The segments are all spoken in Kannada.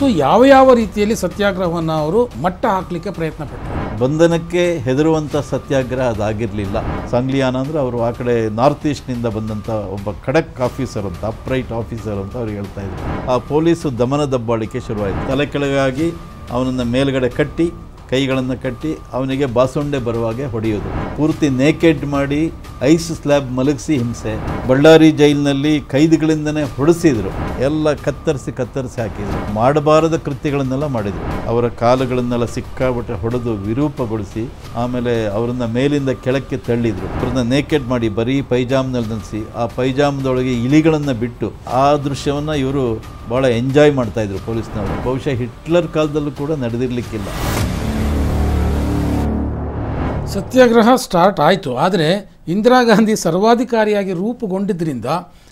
ಸೊ ಯಾವ ರೀತಿಯಲ್ಲಿ ಸತ್ಯಾಗ್ರಹವನ್ನು ಅವರು ಮಟ್ಟ ಹಾಕಲಿಕ್ಕೆ ಪ್ರಯತ್ನ ಪಟ್ಟರು? ಬಂಧನಕ್ಕೆ ಹೆದರುವಂಥ ಸತ್ಯಾಗ್ರಹ ಅದಾಗಿರಲಿಲ್ಲ. ಸಂಗ್ಲಿಯಾನ ಅಂದರೆ ಅವರು ಆ ಕಡೆ ನಾರ್ತ್ ಈಸ್ಟ್ನಿಂದ ಬಂದಂಥ ಒಬ್ಬ ಖಡಕ್ ಆಫೀಸರ್ ಅಂತ, ಅಪ್ರೈಟ್ ಆಫೀಸರ್ ಅಂತ ಅವ್ರು ಹೇಳ್ತಾ ಇದ್ರು. ಆ ಪೊಲೀಸು ದಮನ ದಬ್ಬಾಳಿಕೆ ಶುರುವಾಯಿತು. ತಲೆ ಕೆಳಗಾಗಿ ಅವನನ್ನು ಮೇಲ್ಗಡೆ ಕಟ್ಟಿ, ಕೈಗಳನ್ನು ಕಟ್ಟಿ ಅವನಿಗೆ ಬಾಸುಂಡೆ ಬರುವಾಗೆ ಹೊಡೆಯೋದು, ಪೂರ್ತಿ ನೇಕೆಡ್ ಮಾಡಿ ಐಸ್ ಸ್ಲ್ಯಾಬ್ ಮಲಗಿಸಿ ಹಿಂಸೆ. ಬಳ್ಳಾರಿ ಜೈಲಿನಲ್ಲಿ ಕೈದಿಗಳಿಂದನೇ ಹೊಡೆಸಿದ್ರು, ಎಲ್ಲ ಕತ್ತರಿಸಿ ಹಾಕಿದ್ರು. ಮಾಡಬಾರದ ಕೃತ್ಯಗಳನ್ನೆಲ್ಲ ಮಾಡಿದರು. ಅವರ ಕಾಲುಗಳನ್ನೆಲ್ಲ ಸಿಕ್ಕಾಬಿಟ್ಟೆ ಹೊಡೆದು ವಿರೂಪಗೊಳಿಸಿ ಆಮೇಲೆ ಅವರನ್ನ ಮೇಲಿಂದ ಕೆಳಕ್ಕೆ ತಳ್ಳಿದ್ರು. ಅವ್ರನ್ನ ನೇಕೆಡ್ ಮಾಡಿ ಬರೀ ಪೈಜಾಮ್ನಲ್ಲಿ ನಿಲ್ಲಿಸಿ ಆ ಪೈಜಾಮದೊಳಗೆ ಇಲಿಗಳನ್ನು ಬಿಟ್ಟು ಆ ದೃಶ್ಯವನ್ನು ಇವರು ಭಾಳ ಎಂಜಾಯ್ ಮಾಡ್ತಾಯಿದ್ರು ಪೊಲೀಸ್ನವರು. ಬಹುಶಃ ಹಿಟ್ಲರ್ ಕಾಲದಲ್ಲೂ ಕೂಡ ನಡೆದಿರಲಿಕ್ಕಿಲ್ಲ. ಸತ್ಯಾಗ್ರಹ ಸ್ಟಾರ್ಟ್ ಆಯಿತು, ಆದರೆ ಇಂದಿರಾ ಗಾಂಧಿ ಸರ್ವಾಧಿಕಾರಿಯಾಗಿ ರೂಪುಗೊಂಡಿದ್ದರಿಂದ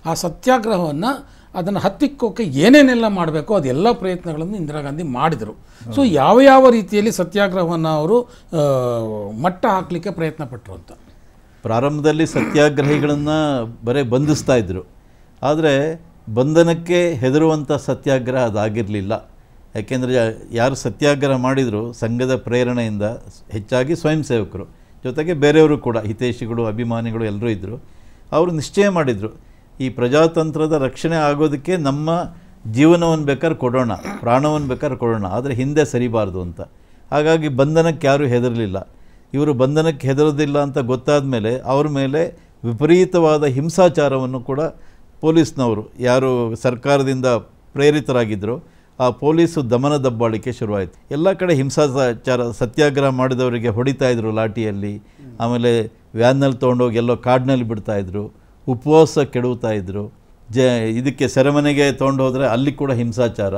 ಆ ಸತ್ಯಾಗ್ರಹವನ್ನು ಅದನ್ನು ಹತ್ತಿಕ್ಕೋಕ್ಕೆ ಏನೇನೆಲ್ಲ ಮಾಡಬೇಕೋ ಅದೆಲ್ಲ ಪ್ರಯತ್ನಗಳನ್ನು ಇಂದಿರಾ ಗಾಂಧಿ ಮಾಡಿದರು. ಸೊ ಯಾವ ರೀತಿಯಲ್ಲಿ ಸತ್ಯಾಗ್ರಹವನ್ನು ಅವರು ಮಟ್ಟ ಹಾಕಲಿಕ್ಕೆ ಪ್ರಯತ್ನ ಪಟ್ಟರು ಅಂತ? ಪ್ರಾರಂಭದಲ್ಲಿ ಸತ್ಯಾಗ್ರಹಿಗಳನ್ನು ಬರೀ ಬಂಧಿಸ್ತಾ ಇದ್ದರು, ಆದರೆ ಬಂಧನಕ್ಕೆ ಹೆದರುವಂಥ ಸತ್ಯಾಗ್ರಹ ಅದಾಗಿರಲಿಲ್ಲ. ಯಾಕೆಂದರೆ ಯಾರು ಸತ್ಯಾಗ್ರಹ ಮಾಡಿದರು ಸಂಘದ ಪ್ರೇರಣೆಯಿಂದ, ಹೆಚ್ಚಾಗಿ ಸ್ವಯಂ ಸೇವಕರು, ಜೊತೆಗೆ ಬೇರೆಯವರು ಕೂಡ ಹಿತೈಷಿಗಳು, ಅಭಿಮಾನಿಗಳು ಎಲ್ಲರೂ ಇದ್ದರು. ಅವರು ನಿಶ್ಚಯ ಮಾಡಿದರು, ಈ ಪ್ರಜಾತಂತ್ರದ ರಕ್ಷಣೆ ಆಗೋದಕ್ಕೆ ನಮ್ಮ ಜೀವನವನ್ನು ಬೇಕಾದ್ರೆ ಕೊಡೋಣ, ಪ್ರಾಣವನ್ನು ಬೇಕಾದ್ರೆ ಕೊಡೋಣ, ಆದರೆ ಹಿಂದೆ ಸರಿಬಾರ್ದು ಅಂತ. ಹಾಗಾಗಿ ಬಂಧನಕ್ಕೆ ಯಾರೂ ಹೆದರಲಿಲ್ಲ. ಇವರು ಬಂಧನಕ್ಕೆ ಹೆದರೋದಿಲ್ಲ ಅಂತ ಗೊತ್ತಾದ ಮೇಲೆ ಅವ್ರ ಮೇಲೆ ವಿಪರೀತವಾದ ಹಿಂಸಾಚಾರವನ್ನು ಕೂಡ ಪೊಲೀಸ್ನವರು, ಯಾರು ಸರ್ಕಾರದಿಂದ ಪ್ರೇರಿತರಾಗಿದ್ದರು, ಆ ಪೊಲೀಸು ದಮನ ದಬ್ಬಾಳಿಕೆ ಶುರುವಾಯಿತು. ಎಲ್ಲ ಕಡೆ ಹಿಂಸಾಚಾರ. ಸತ್ಯಾಗ್ರಹ ಮಾಡಿದವರಿಗೆ ಹೊಡಿತಾಯಿದ್ರು ಲಾಠಿಯಲ್ಲಿ, ಆಮೇಲೆ ವ್ಯಾನ್ನಲ್ಲಿ ತೊಗೊಂಡೋಗಿ ಎಲ್ಲೋ ಕಾಡಿನಲ್ಲಿ ಬಿಡ್ತಾಯಿದ್ರು, ಉಪವಾಸ ಕೆಡುತ್ತಾಯಿದ್ರು. ಇದಕ್ಕೆ ಸೆರೆಮನೆಗೆ ತೊಗೊಂಡು ಹೋದರೆ ಅಲ್ಲಿ ಕೂಡ ಹಿಂಸಾಚಾರ.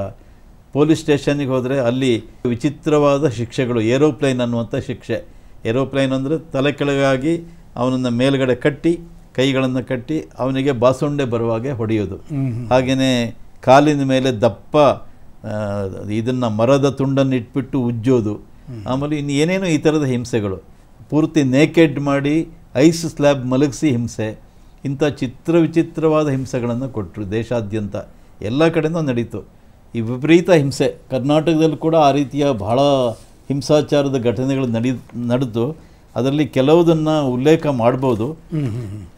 ಪೊಲೀಸ್ ಸ್ಟೇಷನ್ನಿಗೆ ಹೋದರೆ ಅಲ್ಲಿ ವಿಚಿತ್ರವಾದ ಶಿಕ್ಷೆಗಳು. ಏರೋಪ್ಲೇನ್ ಅನ್ನುವಂಥ ಶಿಕ್ಷೆ. ಏರೋಪ್ಲೇನ್ ಅಂದರೆ ತಲೆ ಕೆಳಗಾಗಿ ಅವನನ್ನು ಮೇಲ್ಗಡೆ ಕಟ್ಟಿ, ಕೈಗಳನ್ನು ಕಟ್ಟಿ ಅವನಿಗೆ ಬಾಸುಂಡೆ ಬರುವಾಗೆ ಹೊಡೆಯೋದು. ಹಾಗೆಯೇ ಕಾಲಿನ ಮೇಲೆ ದಪ್ಪ ಇದನ್ನು ಮರದ ತುಂಡನ್ನು ಇಟ್ಬಿಟ್ಟು ಉಜ್ಜೋದು. ಆಮೇಲೆ ಇನ್ನು ಏನೇನೋ ಈ ಥರದ ಹಿಂಸೆಗಳು. ಪೂರ್ತಿ ನೇಕೆಡ್ ಮಾಡಿ ಐಸ್ ಸ್ಲ್ಯಾಬ್ ಮಲಗಿಸಿ ಹಿಂಸೆ. ಇಂಥ ವಿಚಿತ್ರವಾದ ಹಿಂಸೆಗಳನ್ನು ಕೊಟ್ಟರು. ದೇಶಾದ್ಯಂತ ಎಲ್ಲ ಕಡೆಯೂ ನಡೀತು ಈ ವಿಪರೀತ ಹಿಂಸೆ. ಕರ್ನಾಟಕದಲ್ಲೂ ಕೂಡ ಆ ರೀತಿಯ ಬಹಳ ಹಿಂಸಾಚಾರದ ಘಟನೆಗಳು ನಡೆದು ಅದರಲ್ಲಿ ಕೆಲವುದನ್ನು ಉಲ್ಲೇಖ ಮಾಡ್ಬೋದು.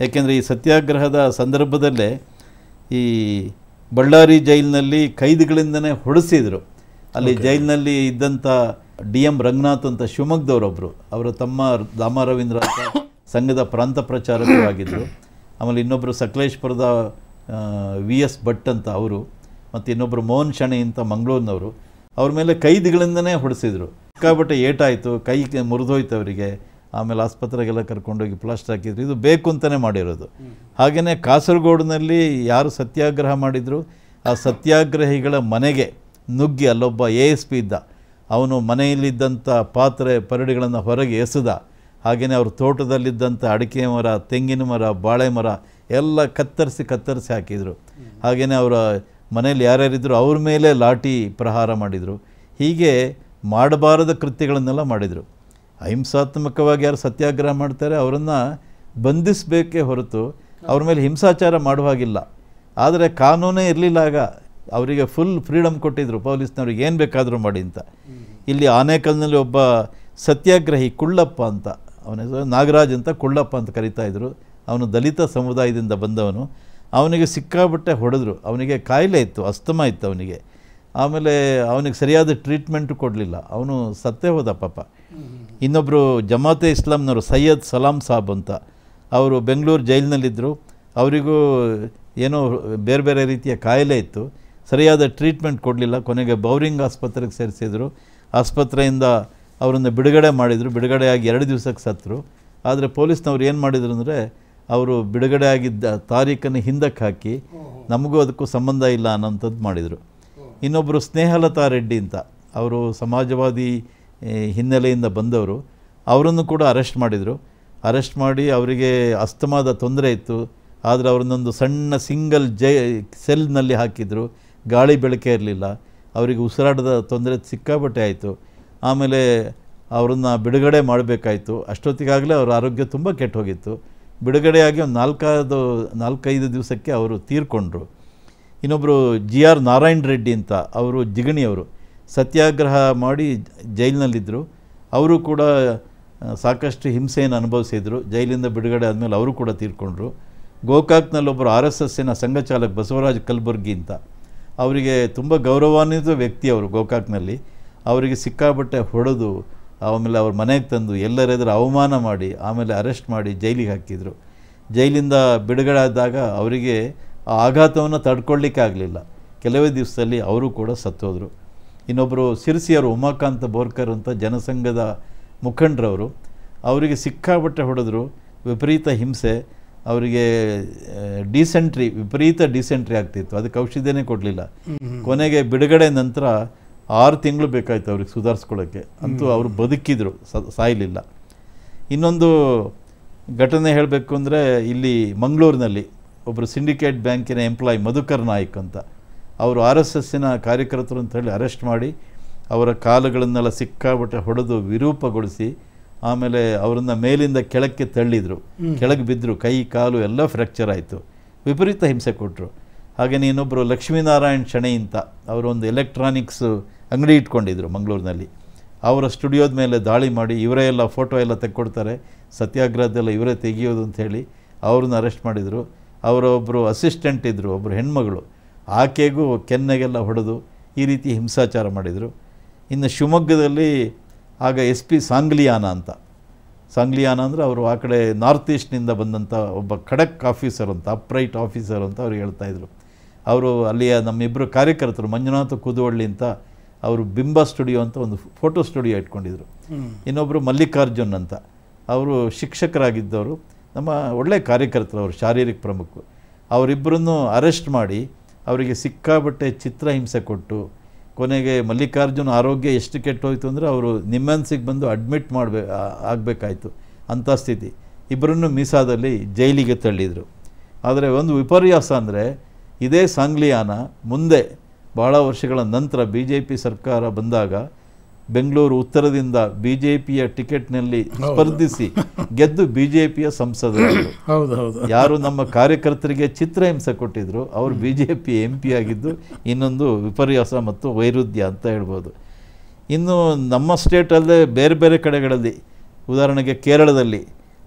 ಯಾಕೆಂದರೆ ಈ ಸತ್ಯಾಗ್ರಹದ ಸಂದರ್ಭದಲ್ಲೇ ಈ ಬಳ್ಳಾರಿ ಜೈಲಿನಲ್ಲಿ ಕೈದಿಗಳಿಂದನೇ ಹೊಡೆಸಿದ್ರು. ಅಲ್ಲಿ ಜೈಲಿನಲ್ಲಿ ಇದ್ದಂಥ DM ರಂಗನಾಥ್ ಅಂತ ಶಿವಮೊಗ್ಗದವರೊಬ್ಬರು, ಅವರ ತಮ್ಮ ದಾಮರವೀಂದ್ರ ಅಂತ ಸಂಘದ ಪ್ರಾಂತ ಪ್ರಚಾರಕರು ಆಗಿದ್ದರು. ಆಮೇಲೆ ಇನ್ನೊಬ್ಬರು ಸಕಲೇಶ್ಪುರದ VS ಭಟ್ ಅಂತ ಅವರು, ಮತ್ತು ಇನ್ನೊಬ್ಬರು ಮೋಹನ್ ಶಣೆ ಅಂತ ಮಂಗಳೂರಿನವರು. ಅವ್ರ ಮೇಲೆ ಕೈದಿಗಳಿಂದನೇ ಹೊಡೆಸಿದ್ರು. ಸಿಕ್ಕಾಪಟ್ಟೆ ಏಟಾಯಿತು, ಕೈ ಮುರಿದೋಯ್ತು ಅವರಿಗೆ. ಆಮೇಲೆ ಆಸ್ಪತ್ರೆಗೆಲ್ಲ ಕರ್ಕೊಂಡೋಗಿ ಪ್ಲಾಸ್ಟರ್ ಹಾಕಿದ್ರು. ಇದು ಬೇಕು ಅಂತಲೇ ಮಾಡಿರೋದು. ಹಾಗೆಯೇ ಕಾಸರಗೋಡಿನಲ್ಲಿ ಯಾರು ಸತ್ಯಾಗ್ರಹ ಮಾಡಿದರು, ಆ ಸತ್ಯಾಗ್ರಹಿಗಳ ಮನೆಗೆ ನುಗ್ಗಿ ಅಲ್ಲೊಬ್ಬ ASP ಇದ್ದ, ಅವನು ಮನೆಯಲ್ಲಿದ್ದಂಥ ಪಾತ್ರೆ ಪರಡಿಗಳನ್ನು ಹೊರಗೆ ಎಸೆದ. ಹಾಗೆಯೇ ಅವ್ರ ತೋಟದಲ್ಲಿದ್ದಂಥ ಅಡಿಕೆ ಮರ, ತೆಂಗಿನ ಮರ, ಬಾಳೆ ಮರ ಎಲ್ಲ ಕತ್ತರಿಸಿ ಹಾಕಿದರು. ಹಾಗೆಯೇ ಅವರ ಮನೆಯಲ್ಲಿ ಯಾರ್ಯಾರಿದ್ದರು ಅವ್ರ ಮೇಲೆ ಲಾಠಿ ಪ್ರಹಾರ ಮಾಡಿದರು. ಹೀಗೆ ಮಾಡಬಾರದ ಕೃತ್ಯಗಳನ್ನೆಲ್ಲ ಮಾಡಿದರು. ಅಹಿಂಸಾತ್ಮಕವಾಗಿ ಯಾರು ಸತ್ಯಾಗ್ರಹ ಮಾಡ್ತಾರೆ ಅವರನ್ನು ಬಂಧಿಸಬೇಕೇ ಹೊರತು ಅವ್ರ ಮೇಲೆ ಹಿಂಸಾಚಾರ ಮಾಡುವಾಗಿಲ್ಲ. ಆದರೆ ಕಾನೂನೇ ಇರಲಿಲ್ಲ. ಆಗ ಅವರಿಗೆ ಫುಲ್ ಫ್ರೀಡಮ್ ಕೊಟ್ಟಿದ್ದರು ಪೊಲೀಸ್ನವ್ರಿಗೆ, ಏನು ಬೇಕಾದರೂ ಮಾಡಿ ಅಂತ. ಇಲ್ಲಿ ಆನೇಕಲ್ನಲ್ಲಿ ಒಬ್ಬ ಸತ್ಯಾಗ್ರಹಿ ಕುಳ್ಳಪ್ಪ ಅಂತ, ಅವನ ಹೆಸರು ನಾಗರಾಜ್ ಅಂತ, ಕುಳ್ಳಪ್ಪ ಅಂತ ಕರೀತಾಯಿದ್ರು. ಅವನು ದಲಿತ ಸಮುದಾಯದಿಂದ ಬಂದವನು. ಅವನಿಗೆ ಸಿಕ್ಕಾಬಿಟ್ಟೆ ಹೊಡೆದ್ರು. ಅವನಿಗೆ ಕಾಯಿಲೆ ಇತ್ತು, ಅಸ್ತಮಾ ಇತ್ತು ಅವನಿಗೆ. ಆಮೇಲೆ ಅವನಿಗೆ ಸರಿಯಾದ ಟ್ರೀಟ್ಮೆಂಟು ಕೊಡಲಿಲ್ಲ, ಅವನು ಸತ್ತೇ ಹೋದ ಪಾಪ. ಇನ್ನೊಬ್ಬರು ಜಮಾತೆ ಇಸ್ಲಾಂನವರು ಸೈಯದ್ ಸಲಾಂ ಸಾಬ್ ಅಂತ, ಅವರು ಬೆಂಗಳೂರು ಜೈಲಿನಲ್ಲಿದ್ದರು. ಅವರಿಗೂ ಏನೋ ಬೇರೆ ರೀತಿಯ ಕಾಯಿಲೆ ಇತ್ತು, ಸರಿಯಾದ ಟ್ರೀಟ್ಮೆಂಟ್ ಕೊಡಲಿಲ್ಲ. ಕೊನೆಗೆ ಬೌರಿಂಗ್ ಆಸ್ಪತ್ರೆಗೆ ಸೇರಿಸಿದರು. ಆಸ್ಪತ್ರೆಯಿಂದ ಅವರನ್ನು ಬಿಡುಗಡೆ ಮಾಡಿದರು. ಬಿಡುಗಡೆಯಾಗಿ 2 ದಿವಸಕ್ಕೆ ಸತ್ತರು. ಆದರೆ ಪೊಲೀಸ್ನವ್ರು ಏನು ಮಾಡಿದರು ಅಂದರೆ, ಅವರು ಬಿಡುಗಡೆ ಆಗಿದ್ದ ತಾರೀಖನ್ನು ಹಿಂದಕ್ಕೆ ಹಾಕಿ ನಮಗೂ ಅದಕ್ಕೂ ಸಂಬಂಧ ಇಲ್ಲ ಅನ್ನೋಂಥದ್ದು ಮಾಡಿದರು. ಇನ್ನೊಬ್ಬರು ಸ್ನೇಹಲತಾ ರೆಡ್ಡಿ ಅಂತ, ಅವರು ಸಮಾಜವಾದಿ ಹಿನ್ನೆಲೆಯಿಂದ ಬಂದವರು. ಅವರನ್ನು ಕೂಡ ಅರೆಸ್ಟ್ ಮಾಡಿದರು. ಅರೆಸ್ಟ್ ಮಾಡಿ ಅವರಿಗೆ ಅಸ್ತಮಾದ ತೊಂದರೆ ಇತ್ತು. ಆದರೆ ಅವ್ರನ್ನೊಂದು ಸಣ್ಣ ಸಿಂಗಲ್ ಸೆಲ್ನಲ್ಲಿ ಹಾಕಿದರು. ಗಾಳಿ ಬೆಳಕೆ ಇರಲಿಲ್ಲ. ಅವರಿಗೆ ಉಸಿರಾಟದ ತೊಂದರೆ ಸಿಕ್ಕಾಪಟ್ಟೆ ಆಯಿತು. ಆಮೇಲೆ ಅವರನ್ನು ಬಿಡುಗಡೆ ಮಾಡಬೇಕಾಯಿತು. ಅಷ್ಟೊತ್ತಿಗಾಗಲೇ ಅವರ ಆರೋಗ್ಯ ತುಂಬ ಕೆಟ್ಟು ಹೋಗಿತ್ತು. ಬಿಡುಗಡೆಯಾಗಿ ಒಂದು 4-5 ದಿವಸಕ್ಕೆ ಅವರು ತೀರ್ಕೊಂಡ್ರು. ಇನ್ನೊಬ್ಬರು GR ನಾರಾಯಣ ರೆಡ್ಡಿ ಅಂತ, ಅವರು ಜಿಗಣಿಯವರು, ಸತ್ಯಾಗ್ರಹ ಮಾಡಿ ಜೈಲಿನಲ್ಲಿದ್ದರು. ಅವರು ಕೂಡ ಸಾಕಷ್ಟು ಹಿಂಸೆಯನ್ನು ಅನುಭವಿಸಿದರು. ಜೈಲಿಂದ ಬಿಡುಗಡೆ ಆದಮೇಲೆ ಅವರು ಕೂಡ ತೀರ್ಕೊಂಡ್ರು. ಗೋಕಾಕ್ನಲ್ಲೊಬ್ಬರು RSSನ ಸಂಘಚಾಲಕ ಬಸವರಾಜ್ ಕಲಬುರ್ಗಿ ಅಂತ, ಅವರಿಗೆ ತುಂಬ ಗೌರವಾನ್ವಿತ ವ್ಯಕ್ತಿ ಅವರು. ಗೋಕಾಕ್ನಲ್ಲಿ ಅವರಿಗೆ ಸಿಕ್ಕಾಪಟ್ಟೆ ಹೊಡೆದು ಆಮೇಲೆ ಅವ್ರ ಮನೆಗೆ ತಂದು ಎಲ್ಲರೆದುರು ಅವಮಾನ ಮಾಡಿ ಆಮೇಲೆ ಅರೆಸ್ಟ್ ಮಾಡಿ ಜೈಲಿಗೆ ಹಾಕಿದರು. ಜೈಲಿಂದ ಬಿಡುಗಡೆ ಆದಾಗ ಅವರಿಗೆ ಆ ಆಘಾತವನ್ನು ತಡ್ಕೊಳ್ಳಿಕ್ಕೆ ಆಗಲಿಲ್ಲ. ಕೆಲವೇ ದಿವಸದಲ್ಲಿ ಅವರು ಕೂಡ ಸತ್ತೋದರು. ಇನ್ನೊಬ್ಬರು ಸಿರ್ಸಿಯವರು ಉಮಾಕಾಂತ ಬೋರ್ಕರ್ ಅಂತ ಜನಸಂಘದ ಮುಖಂಡರವರು, ಅವರಿಗೆ ಸಿಕ್ಕಾಪಟ್ಟೆ ಹೊಡೆದ್ರು, ವಿಪರೀತ ಹಿಂಸೆ, ಅವರಿಗೆ ವಿಪರೀತ ಡಿಸೆಂಟ್ರಿ ಆಗ್ತಿತ್ತು. ಅದಕ್ಕೆ ಔಷಧಿನೇ ಕೊಡಲಿಲ್ಲ. ಕೊನೆಗೆ ಬಿಡುಗಡೆ ನಂತರ 6 ತಿಂಗಳು ಬೇಕಾಯಿತು ಅವ್ರಿಗೆ ಸುಧಾರಿಸ್ಕೊಳ್ಳೋಕ್ಕೆ. ಅಂತೂ ಅವರು ಬದುಕಿದ್ರು, ಸಾಯಲಿಲ್ಲ. ಇನ್ನೊಂದು ಘಟನೆ ಹೇಳಬೇಕು ಅಂದರೆ, ಇಲ್ಲಿ ಮಂಗಳೂರಿನಲ್ಲಿ ಒಬ್ಬರು ಸಿಂಡಿಕೇಟ್ ಬ್ಯಾಂಕಿನ ಎಂಪ್ಲಾಯ್ ಮಧುಕರ್ ನಾಯ್ಕ್ ಅಂತ, ಅವರು RSSನ ಕಾರ್ಯಕರ್ತರು ಅಂತ ಹೇಳಿ ಅರೆಸ್ಟ್ ಮಾಡಿ ಅವರ ಕಾಲುಗಳನ್ನೆಲ್ಲ ಸಿಕ್ಕಾಬಿಟ್ಟೆ ಹೊಡೆದು ವಿರೂಪಗೊಳಿಸಿ ಆಮೇಲೆ ಅವರನ್ನು ಮೇಲಿಂದ ಕೆಳಕ್ಕೆ ತಳ್ಳಿದರು. ಕೆಳಗೆ ಬಿದ್ದರು, ಕೈ ಕಾಲು ಎಲ್ಲ ಫ್ರ್ಯಾಕ್ಚರ್ ಆಯಿತು. ವಿಪರೀತ ಹಿಂಸೆ ಕೊಟ್ಟರು. ಹಾಗೆಯೇ ಇನ್ನೊಬ್ಬರು ಲಕ್ಷ್ಮೀನಾರಾಯಣ್ ಶೆಣೈ ಅಂತ, ಅವರೊಂದು ಎಲೆಕ್ಟ್ರಾನಿಕ್ಸ್ ಅಂಗಡಿ ಇಟ್ಕೊಂಡಿದ್ರು ಮಂಗಳೂರಿನಲ್ಲಿ. ಅವರ ಸ್ಟುಡಿಯೋದ ಮೇಲೆ ದಾಳಿ ಮಾಡಿ ಇವರೇ ಎಲ್ಲ ಫೋಟೋ ಎಲ್ಲ ತೆಕ್ಕೊಡ್ತಾರೆ, ಸತ್ಯಾಗ್ರಹದೆಲ್ಲ ಇವರೇ ತೆಗೆಯೋದು ಅಂಥೇಳಿ ಅವ್ರನ್ನ ಅರೆಸ್ಟ್ ಮಾಡಿದರು. ಅವರ ಒಬ್ಬರು ಅಸಿಸ್ಟೆಂಟ್ ಇದ್ದರು, ಒಬ್ಬರು ಹೆಣ್ಮಗಳು, ಆಕೆಗೂ ಕೆನ್ನೆಗೆಲ್ಲ ಹೊಡೆದು ಈ ರೀತಿ ಹಿಂಸಾಚಾರ ಮಾಡಿದರು. ಇನ್ನು ಶಿವಮೊಗ್ಗದಲ್ಲಿ ಆಗ SP ಸಾಂಗ್ಲಿಯಾನ ಅಂತ, ಸಾಂಗ್ಲಿಯಾನ ಅಂದರೆ ಅವರು ಆ ಕಡೆ ನಾರ್ತ್ ಈಸ್ಟ್ನಿಂದ ಬಂದಂಥ ಒಬ್ಬ ಖಡಕ್ ಆಫೀಸರ್ ಅಂತ, ಅಪ್ರೈಟ್ ಆಫೀಸರ್ ಅಂತ ಅವ್ರು ಹೇಳ್ತಾಯಿದ್ರು. ಅವರು ಅಲ್ಲಿಯ ನಮ್ಮಿಬ್ಬರು ಕಾರ್ಯಕರ್ತರು ಮಂಜುನಾಥ ಕುದುವಳ್ಳಿ ಅಂತ, ಅವರು ಬಿಂಬ ಸ್ಟುಡಿಯೋ ಅಂತ ಒಂದು ಫೋಟೋ ಸ್ಟುಡಿಯೋ ಇಟ್ಕೊಂಡಿದ್ರು. ಇನ್ನೊಬ್ಬರು ಮಲ್ಲಿಕಾರ್ಜುನ್ ಅಂತ, ಅವರು ಶಿಕ್ಷಕರಾಗಿದ್ದವರು, ನಮ್ಮ ಒಳ್ಳೆಯ ಕಾರ್ಯಕರ್ತರು, ಅವರು ಶಾರೀರಿಕ ಪ್ರಮುಖರು. ಅವರಿಬ್ಬರನ್ನು ಅರೆಸ್ಟ್ ಮಾಡಿ ಅವರಿಗೆ ಸಿಕ್ಕಾಬಟ್ಟೆ ಚಿತ್ರಹಿಂಸೆ ಕೊಟ್ಟು ಕೊನೆಗೆ ಮಲ್ಲಿಕಾರ್ಜುನ್ ಆರೋಗ್ಯ ಎಷ್ಟು ಕೆಟ್ಟೋಯ್ತು ಅಂದರೆ ಅವರು ನಿಮ್ಮೆನ್ಸಿಗೆ ಬಂದು ಅಡ್ಮಿಟ್ ಆಗಬೇಕಾಯ್ತು ಅಂಥ ಸ್ಥಿತಿ. ಇಬ್ಬರನ್ನು ಮೀಸಾದಲ್ಲಿ ಜೈಲಿಗೆ ತಳ್ಳಿದರು. ಆದರೆ ಒಂದು ವಿಪರ್ಯಾಸ ಅಂದರೆ, ಇದೇ ಸಾಂಗ್ಲಿಯಾನ ಮುಂದೆ ಭಾಳ ವರ್ಷಗಳ ನಂತರ BJP ಸರ್ಕಾರ ಬಂದಾಗ ಬೆಂಗಳೂರು ಉತ್ತರದಿಂದ BJPಯ ಟಿಕೆಟ್ನಲ್ಲಿ ಸ್ಪರ್ಧಿಸಿ ಗೆದ್ದು BJPಯ ಸಂಸದರು. ಯಾರು ನಮ್ಮ ಕಾರ್ಯಕರ್ತರಿಗೆ ಚಿತ್ರಹಿಂಸೆ ಕೊಟ್ಟಿದ್ರು ಅವರು BJP MP ಆಗಿದ್ದು ಇನ್ನೊಂದು ವಿಪರ್ಯಾಸ ಮತ್ತು ವೈರುಧ್ಯ ಅಂತ ಹೇಳ್ಬೋದು. ಇನ್ನು ನಮ್ಮ ಸ್ಟೇಟಲ್ಲೇ ಬೇರೆ ಬೇರೆ ಕಡೆಗಳಲ್ಲಿ, ಉದಾಹರಣೆಗೆ ಕೇರಳದಲ್ಲಿ,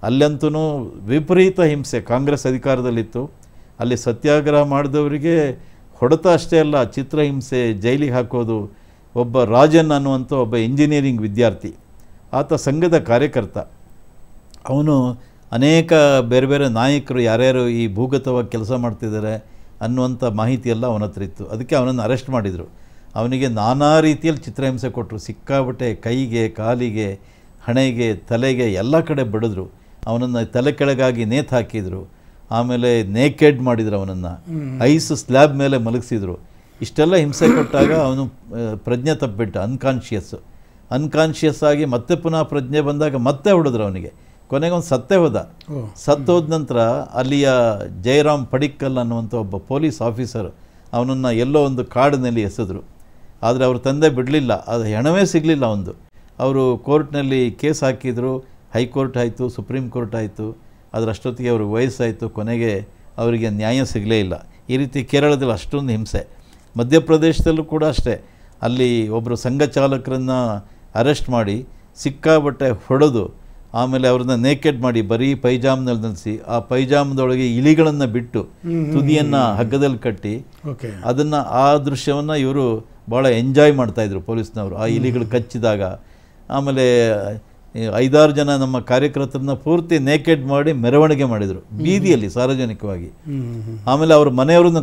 ಅಲ್ಲಂತೂ ವಿಪರೀತ ಹಿಂಸೆ. ಕಾಂಗ್ರೆಸ್ ಅಧಿಕಾರದಲ್ಲಿತ್ತು. ಅಲ್ಲಿ ಸತ್ಯಾಗ್ರಹ ಮಾಡಿದವರಿಗೆ ಹೊಡೆತ ಅಷ್ಟೇ ಅಲ್ಲ, ಚಿತ್ರಹಿಂಸೆ, ಜೈಲಿಗೆ ಹಾಕೋದು. ಒಬ್ಬ ರಾಜನ್ ಅನ್ನುವಂಥ ಒಬ್ಬ ಇಂಜಿನಿಯರಿಂಗ್ ವಿದ್ಯಾರ್ಥಿ, ಆತ ಸಂಘದ ಕಾರ್ಯಕರ್ತ. ಅವನು ಅನೇಕ ಬೇರೆ ಬೇರೆ ನಾಯಕರು ಯಾರ್ಯಾರು ಈ ಭೂಗತವಾಗಿ ಕೆಲಸ ಮಾಡ್ತಿದ್ದಾರೆ ಅನ್ನುವಂಥ ಮಾಹಿತಿಯೆಲ್ಲ ಅವನ ಹತ್ರ ಇತ್ತು. ಅದಕ್ಕೆ ಅವನನ್ನು ಅರೆಸ್ಟ್ ಮಾಡಿದರು. ಅವನಿಗೆ ನಾನಾ ರೀತಿಯಲ್ಲಿ ಚಿತ್ರಹಿಂಸೆ ಕೊಟ್ಟರು. ಸಿಕ್ಕಾಬಟ್ಟೆ ಕೈಗೆ, ಕಾಲಿಗೆ, ಹಣೆಗೆ, ತಲೆಗೆ ಎಲ್ಲ ಕಡೆ ಬಡಿದ್ರು. ಅವನನ್ನು ತಲೆ ಕೆಳಗಾಗಿ ನೇತು ಹಾಕಿದರು. ಆಮೇಲೆ ನೇಕೆಡ್ ಮಾಡಿದ್ರು, ಅವನನ್ನು ಐಸ್ ಸ್ಲ್ಯಾಬ್ ಮೇಲೆ ಮಲಗಿಸಿದ್ರು. ಇಷ್ಟೆಲ್ಲ ಹಿಂಸೆ ಕೊಟ್ಟಾಗ ಅವನು ಪ್ರಜ್ಞೆ ತಪ್ಪಿಬಿಟ್ಟ, ಅನ್ಕಾನ್ಷಿಯಸ್ ಆಗಿ ಮತ್ತೆ ಪುನಃ ಪ್ರಜ್ಞೆ ಬಂದಾಗ ಮತ್ತೆ ಹೊಡೆದ್ರು ಅವನಿಗೆ. ಕೊನೆಗೆ ಒಂದು ಸತ್ತೇ ಹೋದ. ಸತ್ತೋದ ನಂತರ ಅಲ್ಲಿಯ ಜಯರಾಮ್ ಪಡಿಕ್ಕಲ್ ಅನ್ನುವಂಥ ಒಬ್ಬ ಪೊಲೀಸ್ ಆಫೀಸರ್ ಅವನನ್ನು ಎಲ್ಲೋ ಒಂದು ಕಾಡಿನಲ್ಲಿ ಎಸೆದ್ರು. ಆದರೆ ಅವ್ರ ತಂದೆ ಬಿಡಲಿಲ್ಲ, ಅದು ಹೆಣವೇ ಸಿಗಲಿಲ್ಲ ಒಂದು. ಅವರು ಕೋರ್ಟ್ನಲ್ಲಿ ಕೇಸ್ ಹಾಕಿದರು, ಹೈಕೋರ್ಟ್ ಆಯಿತು, ಸುಪ್ರೀಂ ಕೋರ್ಟ್ ಆಯಿತು. ಅದರಷ್ಟೊತ್ತಿಗೆ ಅವ್ರಿಗೆ ವಯಸ್ಸಾಯಿತು. ಕೊನೆಗೆ ಅವರಿಗೆ ನ್ಯಾಯ ಸಿಗಲೇ ಇಲ್ಲ. ಈ ರೀತಿ ಕೇರಳದಲ್ಲಿ ಅಷ್ಟೊಂದು ಹಿಂಸೆ. ಮಧ್ಯಪ್ರದೇಶದಲ್ಲೂ ಕೂಡ ಅಷ್ಟೇ, ಅಲ್ಲಿ ಒಬ್ಬರು ಸಂಘ ಚಾಲಕರನ್ನು ಅರೆಸ್ಟ್ ಮಾಡಿ ಸಿಕ್ಕಾಬಟ್ಟೆ ಹೊಡೆದು ಆಮೇಲೆ ಅವ್ರನ್ನ ನೇಕೆಡ್ ಮಾಡಿ ಬರೀ ಪೈಜಾಮ್ನಲ್ಲಿ ನಿಲ್ಲಿಸಿ ಆ ಪೈಜಾಮದೊಳಗೆ ಇಲಿಗಳನ್ನು ಬಿಟ್ಟು ತುದಿಯನ್ನು ಹಗ್ಗದಲ್ಲಿ ಕಟ್ಟಿ ಅದನ್ನು, ಆ ದೃಶ್ಯವನ್ನು ಇವರು ಭಾಳ ಎಂಜಾಯ್ ಮಾಡ್ತಾಯಿದ್ರು ಪೊಲೀಸ್ನವರು. ಆ ಇಲಿಗಳು ಕಚ್ಚಿದಾಗ ಆಮೇಲೆ 5-6 ಜನ ನಮ್ಮ ಕಾರ್ಯಕರ್ತರನ್ನ ಪೂರ್ತಿ ನೇಕೆಡ್ ಮಾಡಿ ಮೆರವಣಿಗೆ ಮಾಡಿದರು ಬೀದಿಯಲ್ಲಿ ಸಾರ್ವಜನಿಕವಾಗಿ. ಆಮೇಲೆ ಅವ್ರ ಮನೆಯವ್ರನ್ನ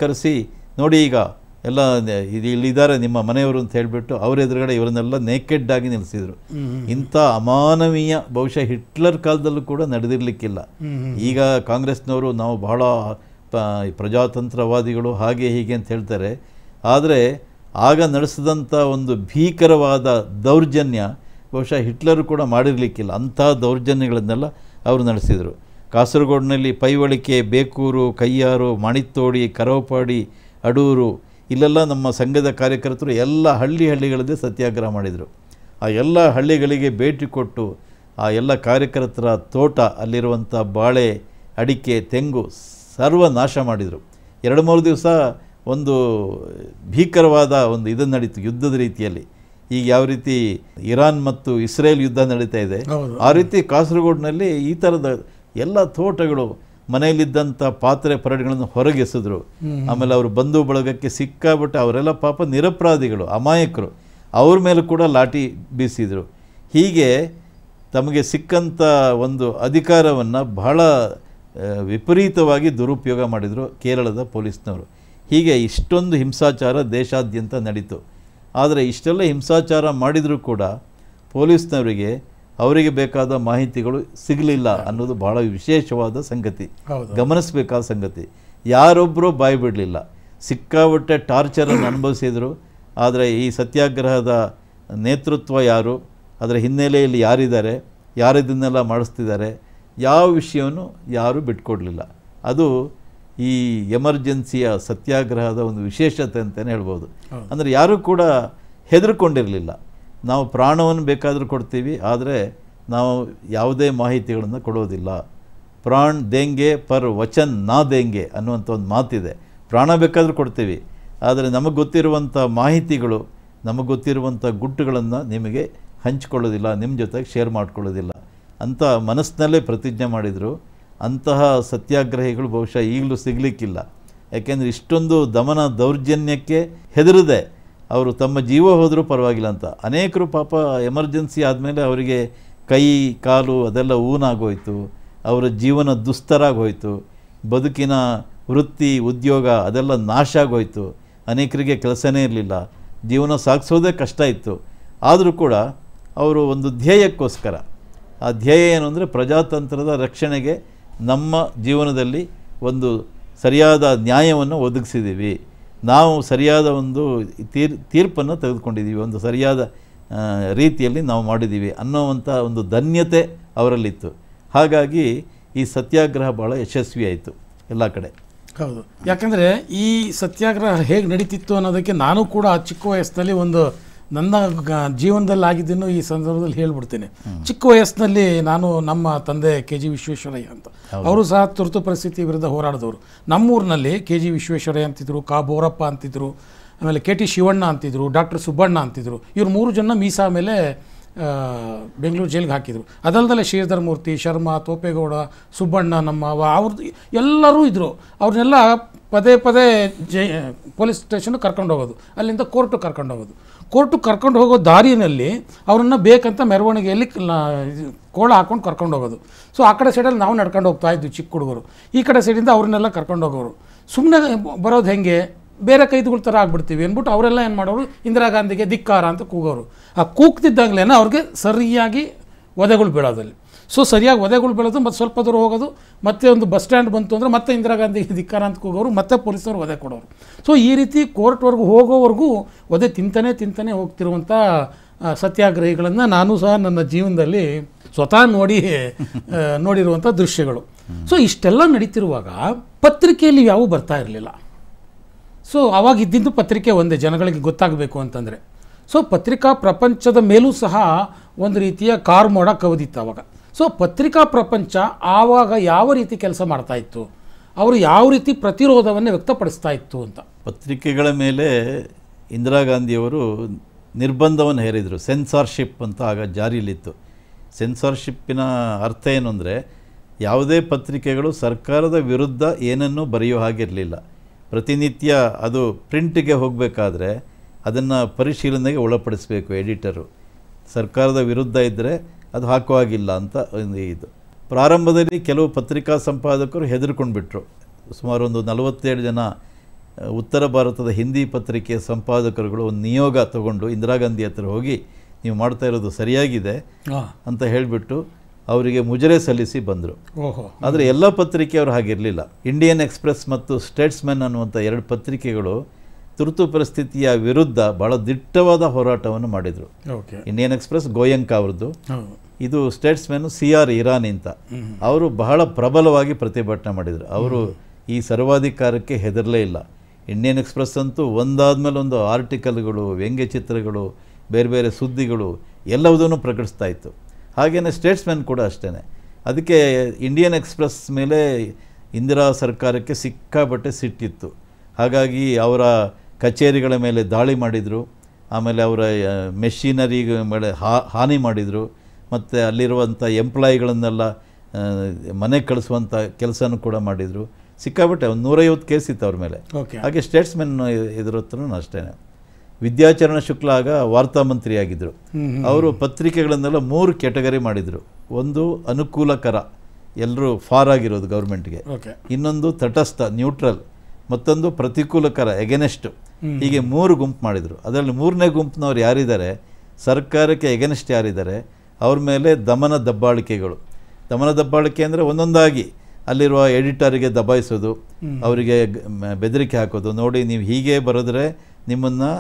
ಕರೆಸಿ ನೋಡಿ ಈಗ ಎಲ್ಲ ಇಲ್ಲಿದ್ದಾರೆ ನಿಮ್ಮ ಮನೆಯವರು ಅಂತ ಹೇಳಿಬಿಟ್ಟು ಅವ್ರ ಎದುರುಗಡೆ ಇವರನ್ನೆಲ್ಲ ನೇಕೆಡ್ ಆಗಿ ನಿಲ್ಲಿಸಿದರು. ಇಂಥ ಅಮಾನವೀಯ ಬಹುಶಃ ಹಿಟ್ಲರ್ ಕಾಲದಲ್ಲೂ ಕೂಡ ನಡೆದಿರಲಿಕ್ಕಿಲ್ಲ. ಈಗ ಕಾಂಗ್ರೆಸ್ನವರು ನಾವು ಬಹಳ ಪ್ರಜಾತಂತ್ರವಾದಿಗಳು ಹಾಗೆ ಹೀಗೆ ಅಂತ ಹೇಳ್ತಾರೆ. ಆದರೆ ಆಗ ನಡೆಸಿದಂಥ ಒಂದು ಭೀಕರವಾದ ದೌರ್ಜನ್ಯ ಬಹುಶಃ ಹಿಟ್ಲರು ಕೂಡ ಮಾಡಿರಲಿಕ್ಕಿಲ್ಲ. ಅಂಥ ದೌರ್ಜನ್ಯಗಳನ್ನೆಲ್ಲ ಅವರು ನಡೆಸಿದರು. ಕಾಸರಗೋಡಿನಲ್ಲಿ ಪೈವಳಿಕೆ, ಬೇಕೂರು, ಕಯ್ಯಾರು, ಮಾಣಿತ್ತೋಡಿ, ಕರವಪಾಡಿ, ಅಡೂರು, ಇಲ್ಲೆಲ್ಲ ನಮ್ಮ ಸಂಘದ ಕಾರ್ಯಕರ್ತರು ಎಲ್ಲ ಹಳ್ಳಿಗಳದ್ದೇ ಸತ್ಯಾಗ್ರಹ ಮಾಡಿದರು. ಆ ಎಲ್ಲ ಹಳ್ಳಿಗಳಿಗೆ ಭೇಟಿ ಕೊಟ್ಟು ಆ ಎಲ್ಲ ಕಾರ್ಯಕರ್ತರ ತೋಟ, ಅಲ್ಲಿರುವಂಥ ಬಾಳೆ, ಅಡಿಕೆ, ತೆಂಗು ಸರ್ವನಾಶ ಮಾಡಿದರು. 2-3 ದಿವಸ ಒಂದು ಭೀಕರವಾದ ಒಂದು ಇದು ನಡೀತು ಯುದ್ಧದ ರೀತಿಯಲ್ಲಿ. ಈಗ ಯಾವ ರೀತಿ ಇರಾನ್ ಮತ್ತು ಇಸ್ರೇಲ್ ಯುದ್ಧ ನಡೀತಾ ಇದೆ, ಆ ರೀತಿ ಕಾಸರಗೋಡಿನಲ್ಲಿ ಈ ಥರದ ಎಲ್ಲ ತೋಟಗಳು, ಮನೆಯಲ್ಲಿದ್ದಂಥ ಪಾತ್ರೆ ಪರಡಿಗಳನ್ನು ಹೊರಗೆಸೆದ್ರು. ಆಮೇಲೆ ಅವರು ಬಂಧು ಬಳಗಕ್ಕೆ ಸಿಕ್ಕಾಬಿಟ್ಟು ಅವರೆಲ್ಲ ಪಾಪ ನಿರಪರಾಧಿಗಳು, ಅಮಾಯಕರು, ಅವ್ರ ಮೇಲೆ ಕೂಡ ಲಾಠಿ ಬೀಸಿದರು. ಹೀಗೆ ತಮಗೆ ಸಿಕ್ಕಂಥ ಒಂದು ಅಧಿಕಾರವನ್ನು ಬಹಳ ವಿಪರೀತವಾಗಿ ದುರುಪಯೋಗ ಮಾಡಿದರು ಕೇರಳದ ಪೊಲೀಸ್ನವರು. ಹೀಗೆ ಇಷ್ಟೊಂದು ಹಿಂಸಾಚಾರ ದೇಶಾದ್ಯಂತ ನಡೀತು. ಆದರೆ ಇಷ್ಟೆಲ್ಲ ಹಿಂಸಾಚಾರ ಮಾಡಿದರೂ ಕೂಡ ಪೊಲೀಸ್ನವರಿಗೆ ಅವರಿಗೆ ಬೇಕಾದ ಮಾಹಿತಿಗಳು ಸಿಗಲಿಲ್ಲ ಅನ್ನೋದು ಬಹಳ ವಿಶೇಷವಾದ ಸಂಗತಿ, ಗಮನಿಸಬೇಕಾದ ಸಂಗತಿ. ಯಾರೊಬ್ಬರೂ ಬಾಯಿ ಬಿಡಲಿಲ್ಲ, ಸಿಕ್ಕಾಪಟ್ಟೆ ಟಾರ್ಚರನ್ನು ಅನುಭವಿಸಿದರು. ಆದರೆ ಈ ಸತ್ಯಾಗ್ರಹದ ನೇತೃತ್ವ ಯಾರು, ಅದರ ಹಿನ್ನೆಲೆಯಲ್ಲಿ ಯಾರಿದ್ದಾರೆ, ಯಾರಿದನ್ನೆಲ್ಲ ಮಾಡಿಸ್ತಿದ್ದಾರೆ, ಯಾವ ವಿಷಯವನ್ನು ಯಾರೂ ಬಿಟ್ಕೊಡ್ಲಿಲ್ಲ. ಅದು ಈ ಎಮರ್ಜೆನ್ಸಿಯ ಸತ್ಯಾಗ್ರಹದ ಒಂದು ವಿಶೇಷತೆ ಅಂತಲೇ ಹೇಳ್ಬೋದು. ಅಂದರೆ ಯಾರೂ ಕೂಡ ಹೆದರ್ಕೊಂಡಿರಲಿಲ್ಲ. ನಾವು ಪ್ರಾಣವನ್ನು ಬೇಕಾದರೂ ಕೊಡ್ತೀವಿ, ಆದರೆ ನಾವು ಯಾವುದೇ ಮಾಹಿತಿಗಳನ್ನು ಕೊಡೋದಿಲ್ಲ. ಪ್ರಾಣ್ ದೇಂಗೆ ಪರ್ ವಚನ್ ನಾ ದೇಂಗೆ ಅನ್ನುವಂಥ ಒಂದು ಮಾತಿದೆ. ಪ್ರಾಣ ಬೇಕಾದರೂ ಕೊಡ್ತೀವಿ, ಆದರೆ ನಮಗೆ ಗೊತ್ತಿರುವಂಥ ಮಾಹಿತಿಗಳು, ನಮಗೆ ಗೊತ್ತಿರುವಂಥ ಗುಟ್ಟುಗಳನ್ನು ನಿಮಗೆ ಹಂಚಿಕೊಳ್ಳೋದಿಲ್ಲ, ನಿಮ್ಮ ಜೊತೆಗೆ ಶೇರ್ ಮಾಡ್ಕೊಳ್ಳೋದಿಲ್ಲ ಅಂತ ಮನಸ್ಸಿನಲ್ಲೇ ಪ್ರತಿಜ್ಞೆ ಮಾಡಿದರು. ಅಂತಹ ಸತ್ಯಾಗ್ರಹಿಗಳು ಬಹುಶಃ ಈಗಲೂ ಸಿಗಲಿಕ್ಕಿಲ್ಲ. ಯಾಕೆಂದರೆ ಇಷ್ಟೊಂದು ದಮನ ದೌರ್ಜನ್ಯಕ್ಕೆ ಹೆದರದೆ ಅವರು ತಮ್ಮ ಜೀವ ಹೋದರೂ ಪರವಾಗಿಲ್ಲ ಅಂತ. ಅನೇಕರು ಪಾಪ ಎಮರ್ಜೆನ್ಸಿ ಆದಮೇಲೆ ಅವರಿಗೆ ಕೈ ಕಾಲು ಅದೆಲ್ಲ ಊನಾಗೋಯ್ತು, ಅವರ ಜೀವನ ದುಸ್ತರಾಗೋಯ್ತು, ಬದುಕಿನ ವೃತ್ತಿ ಉದ್ಯೋಗ ಅದೆಲ್ಲ ನಾಶ ಆಗೋಯ್ತು, ಅನೇಕರಿಗೆ ಕೆಲಸನೇ ಇರಲಿಲ್ಲ, ಜೀವನ ಸಾಗಿಸೋದೇ ಕಷ್ಟ ಇತ್ತು. ಆದರೂ ಕೂಡ ಅವರು ಒಂದು ಧ್ಯೇಯಕ್ಕೋಸ್ಕರ, ಆ ಧ್ಯೇಯ ಏನು ಅಂದರೆ ಪ್ರಜಾತಂತ್ರದ ರಕ್ಷಣೆಗೆ ನಮ್ಮ ಜೀವನದಲ್ಲಿ ಒಂದು ಸರಿಯಾದ ನ್ಯಾಯವನ್ನು ಒದಗಿಸಿದ್ದೀವಿ, ನಾವು ಸರಿಯಾದ ಒಂದು ತೀರ್ಪನ್ನು ತೆಗೆದುಕೊಂಡಿದ್ದೀವಿ, ಒಂದು ಸರಿಯಾದ ರೀತಿಯಲ್ಲಿ ನಾವು ಮಾಡಿದ್ದೀವಿ ಅನ್ನೋವಂಥ ಒಂದು ಧನ್ಯತೆ ಅವರಲ್ಲಿತ್ತು. ಹಾಗಾಗಿ ಈ ಸತ್ಯಾಗ್ರಹ ಭಾಳ ಯಶಸ್ವಿಯಾಯಿತು ಎಲ್ಲ ಕಡೆ. ಹೌದು, ಯಾಕಂದರೆ ಈ ಸತ್ಯಾಗ್ರಹ ಹೇಗೆ ನಡೀತಿತ್ತು ಅನ್ನೋದಕ್ಕೆ ನಾನು ಕೂಡ ಚಿಕ್ಕ ವಯಸ್ಸಿನಲ್ಲಿ ಒಂದು ನನ್ನ ಜೀವನದಲ್ಲಿ ಆಗಿದ್ದನ್ನು ಈ ಸಂದರ್ಭದಲ್ಲಿ ಹೇಳ್ಬಿಡ್ತೇನೆ. ಚಿಕ್ಕ ವಯಸ್ಸಿನಲ್ಲಿ ನಾನು, ನಮ್ಮ ತಂದೆ KG ವಿಶ್ವೇಶ್ವರಯ್ಯ ಅಂತ, ಅವರು ಸಹ ತುರ್ತು ಪರಿಸ್ಥಿತಿ ವಿರುದ್ಧ ಹೋರಾಡಿದವರು. ನಮ್ಮೂರಿನಲ್ಲಿ KG ವಿಶ್ವೇಶ್ವರಯ್ಯ ಅಂತಿದ್ರು, ಕಾ ಬೋರಪ್ಪ ಅಂತಿದ್ರು, ಆಮೇಲೆ KT ಶಿವಣ್ಣ ಅಂತಿದ್ರು, ಡಾಕ್ಟರ್ ಸುಬ್ಬಣ್ಣ ಅಂತಿದ್ರು. ಇವ್ರು 3 ಜನ ಮೀಸಾ ಮೇಲೆ ಬೆಂಗಳೂರು ಜೈಲಿಗೆ ಹಾಕಿದರು. ಅದಲ್ಲದೆ ಶ್ರೀಧರ್ ಮೂರ್ತಿ, ಶರ್ಮಾ, ತೋಪೇಗೌಡ, ಸುಬ್ಬಣ್ಣ, ನಮ್ಮ ಅವ್ರದ್ದು ಎಲ್ಲರೂ ಇದ್ದರು. ಅವ್ರನ್ನೆಲ್ಲ ಪದೇ ಪದೇ ಪೊಲೀಸ್ ಸ್ಟೇಷನ್ಗೆ ಕರ್ಕೊಂಡು ಹೋಗೋದು, ಅಲ್ಲಿಂದ ಕೋರ್ಟಿಗೆ ಕರ್ಕೊಂಡು ಹೋಗೋದು. ಕೋರ್ಟಿಗೆ ಕರ್ಕೊಂಡು ಹೋಗೋ ದಾರಿಯಲ್ಲಿ ಅವರನ್ನು ಬೇಕಂತ ಮೆರವಣಿಗೆಯಲ್ಲಿ ಕೋಳ ಹಾಕ್ಕೊಂಡು ಕರ್ಕೊಂಡು ಹೋಗೋದು. ಸೊ ಆ ಕಡೆ ಸೈಡಲ್ಲಿ ನಾವು ನಡ್ಕೊಂಡು ಹೋಗ್ತಾ ಇದ್ವಿ ಚಿಕ್ಕ ಹುಡುಗರು, ಈ ಕಡೆ ಸೈಡಿಂದ ಅವ್ರನ್ನೆಲ್ಲ ಕರ್ಕೊಂಡು ಹೋಗೋರು. ಸುಮ್ಮನೆ ಬರೋದು ಹೆಂಗೆ, ಬೇರೆ ಕೈದುಗಳ ಥರ ಆಗ್ಬಿಡ್ತೀವಿ ಅಂದ್ಬಿಟ್ಟು ಅವರೆಲ್ಲ ಏನು ಮಾಡೋರು, ಇಂದಿರಾ ಗಾಂಧಿಗೆ ಧಿಕ್ಕಾರ ಅಂತ ಕೂಗೋರು. ಆ ಕೂಗ್ತಿದ್ದಾಗಲೇ ಅವ್ರಿಗೆ ಸರಿಯಾಗಿ ಒದೆಗಳು ಬೀಳೋದಲ್ಲಿ. ಸೊ ಸರಿಯಾಗಿ ಒದೆಗಳು ಬೀಳೋದು, ಮತ್ತು ಸ್ವಲ್ಪ ದೂರ ಹೋಗೋದು, ಮತ್ತೆ ಒಂದು ಬಸ್ ಸ್ಟ್ಯಾಂಡ್ ಬಂತು ಅಂದರೆ ಮತ್ತೆ ಇಂದಿರಾ ಗಾಂಧಿಗೆ ಧಿಕ್ಕಾರ ಅಂತ ಕೂಗೋರು, ಮತ್ತೆ ಪೊಲೀಸರು ಒದೆ ಕೊಡೋರು. ಸೊ ಈ ರೀತಿ ಕೋರ್ಟ್ವರೆಗೂ ಹೋಗೋವರೆಗೂ ಒದೆ ತಿಂತಾನೆ ಹೋಗ್ತಿರುವಂಥ ಸತ್ಯಾಗ್ರಹಿಗಳನ್ನು ನಾನು ಸಹ ನನ್ನ ಜೀವನದಲ್ಲಿ ಸ್ವತಃ ನೋಡಿರುವಂಥ ದೃಶ್ಯಗಳು. ಸೊ ಇಷ್ಟೆಲ್ಲ ನಡೀತಿರುವಾಗ ಪತ್ರಿಕೆಯಲ್ಲಿ ಯಾವೂ ಬರ್ತಾ ಇರಲಿಲ್ಲ. ಸೊ ಅವಾಗ ಇದ್ದಿದ್ದು ಪತ್ರಿಕೆ ಒಂದೇ, ಜನಗಳಿಗೆ ಗೊತ್ತಾಗಬೇಕು ಅಂತಂದರೆ. ಸೊ ಪತ್ರಿಕಾ ಪ್ರಪಂಚದ ಮೇಲೂ ಸಹ ಒಂದು ರೀತಿಯ ಕಾರ್ಮೋಡ ಕವಿದಿತ್ತು ಆವಾಗ. ಸೊ ಪತ್ರಿಕಾ ಪ್ರಪಂಚ ಆವಾಗ ಯಾವ ರೀತಿ ಕೆಲಸ ಮಾಡ್ತಾ ಇತ್ತು, ಅವರು ಯಾವ ರೀತಿ ಪ್ರತಿರೋಧವನ್ನು ವ್ಯಕ್ತಪಡಿಸ್ತಾ ಇತ್ತು ಅಂತ. ಪತ್ರಿಕೆಗಳ ಮೇಲೆ ಇಂದಿರಾ ಗಾಂಧಿಯವರು ನಿರ್ಬಂಧವನ್ನು ಹೇರಿದರು. ಸೆನ್ಸಾರ್ಶಿಪ್ ಅಂತ ಆಗ ಜಾರಿಯಲ್ಲಿತ್ತು. ಸೆನ್ಸಾರ್ಶಿಪ್ಪಿನ ಅರ್ಥ ಏನು ಅಂದರೆ, ಯಾವುದೇ ಪತ್ರಿಕೆಗಳು ಸರ್ಕಾರದ ವಿರುದ್ಧ ಏನನ್ನೂ ಬರೆಯೋ ಹಾಗಿರಲಿಲ್ಲ. ಪ್ರತಿನಿತ್ಯ ಅದು ಪ್ರಿಂಟಿಗೆ ಹೋಗಬೇಕಾದ್ರೆ ಅದನ್ನು ಪರಿಶೀಲನೆಗೆ ಒಳಪಡಿಸಬೇಕು ಎಡಿಟರು. ಸರ್ಕಾರದ ವಿರುದ್ಧ ಇದ್ದರೆ ಅದು ಹಾಕುವಾಗಿಲ್ಲ ಅಂತ ಇದು. ಪ್ರಾರಂಭದಲ್ಲಿ ಕೆಲವು ಪತ್ರಿಕಾ ಸಂಪಾದಕರು ಹೆದರ್ಕೊಂಡ್ಬಿಟ್ರು. ಸುಮಾರು ಒಂದು 47 ಜನ ಉತ್ತರ ಭಾರತದ ಹಿಂದಿ ಪತ್ರಿಕೆಯ ಸಂಪಾದಕರುಗಳು ಒಂದು ನಿಯೋಗ ತಗೊಂಡು ಇಂದಿರಾ ಗಾಂಧಿ ಹತ್ರ ಹೋಗಿ, ನೀವು ಮಾಡ್ತಾ ಇರೋದು ಸರಿಯಾಗಿದೆ ಅಂತ ಹೇಳಿಬಿಟ್ಟು ಅವರಿಗೆ ಮುಜರೆ ಸಲ್ಲಿಸಿ ಬಂದರು. ಆದರೆ ಎಲ್ಲ ಪತ್ರಿಕೆಯವರು ಹಾಗಿರಲಿಲ್ಲ. ಇಂಡಿಯನ್ ಎಕ್ಸ್ಪ್ರೆಸ್ ಮತ್ತು ಸ್ಟೇಟ್ಸ್ಮನ್ ಅನ್ನುವಂಥ 2 ಪತ್ರಿಕೆಗಳು ತುರ್ತು ಪರಿಸ್ಥಿತಿಯ ವಿರುದ್ಧ ಭಾಳ ದಿಟ್ಟವಾದ ಹೋರಾಟವನ್ನು ಮಾಡಿದರು. ಇಂಡಿಯನ್ ಎಕ್ಸ್ಪ್ರೆಸ್ ಗೋಯಂಕ ಅವ್ರದ್ದು, ಇದು ಸ್ಟೇಟ್ಸ್ಮನ್ CR ಇರಾನಿ ಅಂತ. ಅವರು ಬಹಳ ಪ್ರಬಲವಾಗಿ ಪ್ರತಿಭಟನೆ ಮಾಡಿದರು. ಅವರು ಈ ಸರ್ವಾಧಿಕಾರಕ್ಕೆ ಹೆದರಲೇ ಇಲ್ಲ. ಇಂಡಿಯನ್ ಎಕ್ಸ್ಪ್ರೆಸ್ ಅಂತೂ ಒಂದಾದ್ಮೇಲೆ ಒಂದು ಆರ್ಟಿಕಲ್ಗಳು, ವ್ಯಂಗ್ಯಚಿತ್ರಗಳು, ಬೇರೆ ಬೇರೆ ಸುದ್ದಿಗಳು ಎಲ್ಲವುದನ್ನು ಪ್ರಕಟಿಸ್ತಾ ಇತ್ತು. ಹಾಗೆಯೇ ಸ್ಟೇಟ್ಸ್ಮನ್ ಕೂಡ ಅಷ್ಟೇ. ಅದಕ್ಕೆ ಇಂಡಿಯನ್ ಎಕ್ಸ್ಪ್ರೆಸ್ ಮೇಲೆ ಇಂದಿರಾ ಸರ್ಕಾರಕ್ಕೆ ಸಿಕ್ಕಾಪಟ್ಟೆ ಸಿಟ್ಟಿತ್ತು. ಹಾಗಾಗಿ ಅವರ ಕಚೇರಿಗಳ ಮೇಲೆ ದಾಳಿ ಮಾಡಿದರು, ಆಮೇಲೆ ಅವರ ಮೆಷಿನರಿ ಮೇಲೆ ಹಾನಿ ಮಾಡಿದರು, ಮತ್ತು ಅಲ್ಲಿರುವಂಥ ಎಂಪ್ಲಾಯಿಗಳನ್ನೆಲ್ಲ ಮನೆ ಕಳಿಸುವಂಥ ಕೆಲಸನೂ ಕೂಡ ಮಾಡಿದರು. ಸಿಕ್ಕಾಪಟ್ಟೆ ಒಂದು 150 ಕೇಸ್ ಇತ್ತು ಅವ್ರ ಮೇಲೆ. ಹಾಗೆ ಸ್ಟೇಟ್ಸ್ಮೆನ್ ಇದ್ರ ಹತ್ರನೂ ಅಷ್ಟೇ. ವಿದ್ಯಾಚರಣ ಶುಕ್ಲ ಆಗ ವಾರ್ತಾ ಮಂತ್ರಿಯಾಗಿದ್ದರು. ಅವರು ಪತ್ರಿಕೆಗಳನ್ನೆಲ್ಲ 3 ಕ್ಯಾಟಗರಿ ಮಾಡಿದರು. ಒಂದು ಅನುಕೂಲಕರ, ಎಲ್ಲರೂ ಫಾರ್ ಆಗಿರೋದು ಗೌರ್ಮೆಂಟ್ಗೆ, ಇನ್ನೊಂದು ತಟಸ್ಥ ನ್ಯೂಟ್ರಲ್, ಮತ್ತೊಂದು ಪ್ರತಿಕೂಲಕರ ಎಗೆನೆಸ್ಟ್. ಹೀಗೆ 3 ಗುಂಪು ಮಾಡಿದರು. ಅದರಲ್ಲಿ 3ನೇ ಗುಂಪಿನವ್ರು ಯಾರಿದ್ದಾರೆ, ಸರ್ಕಾರಕ್ಕೆ ಎಗೆನೆಸ್ಟ್ ಯಾರಿದ್ದಾರೆ ಅವ್ರ ಮೇಲೆ ದಮನ ದಬ್ಬಾಳಿಕೆಗಳು. ದಮನ ದಬ್ಬಾಳಿಕೆ ಅಂದರೆ ಒಂದೊಂದಾಗಿ ಅಲ್ಲಿರುವ ಎಡಿಟರಿಗೆ ದಬಾಯಿಸೋದು, ಅವರಿಗೆ ಬೆದರಿಕೆ ಹಾಕೋದು. ನೋಡಿ, ನೀವು ಹೀಗೆ ಬರೆದ್ರೆ ನಿಮ್ಮನ್ನು